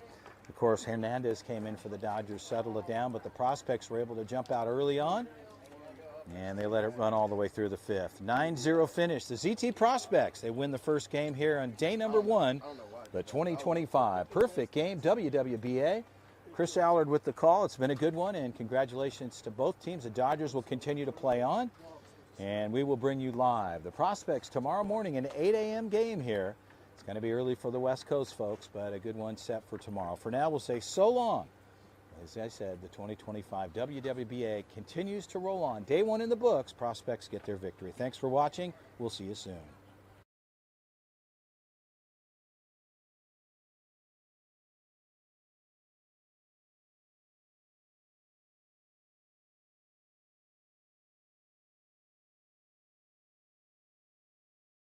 of course, Hernandez came in for the Dodgers, settled it down. But the Prospects were able to jump out early on, and they let it run all the way through the fifth. 9-0 finish. The ZT Prospects, they win the first game here on day number one, the 2025 Perfect Game WWBA. Chris Allard with the call. It's been a good one, and congratulations to both teams. The Dodgers will continue to play on, and we will bring you live. The Prospects tomorrow morning, an 8 a.m. game here. It's going to be early for the West Coast folks, but a good one set for tomorrow. For now, we'll say so long. As I said, the 2025 WWBA continues to roll on. Day one in the books. Prospects get their victory. Thanks for watching. We'll see you soon.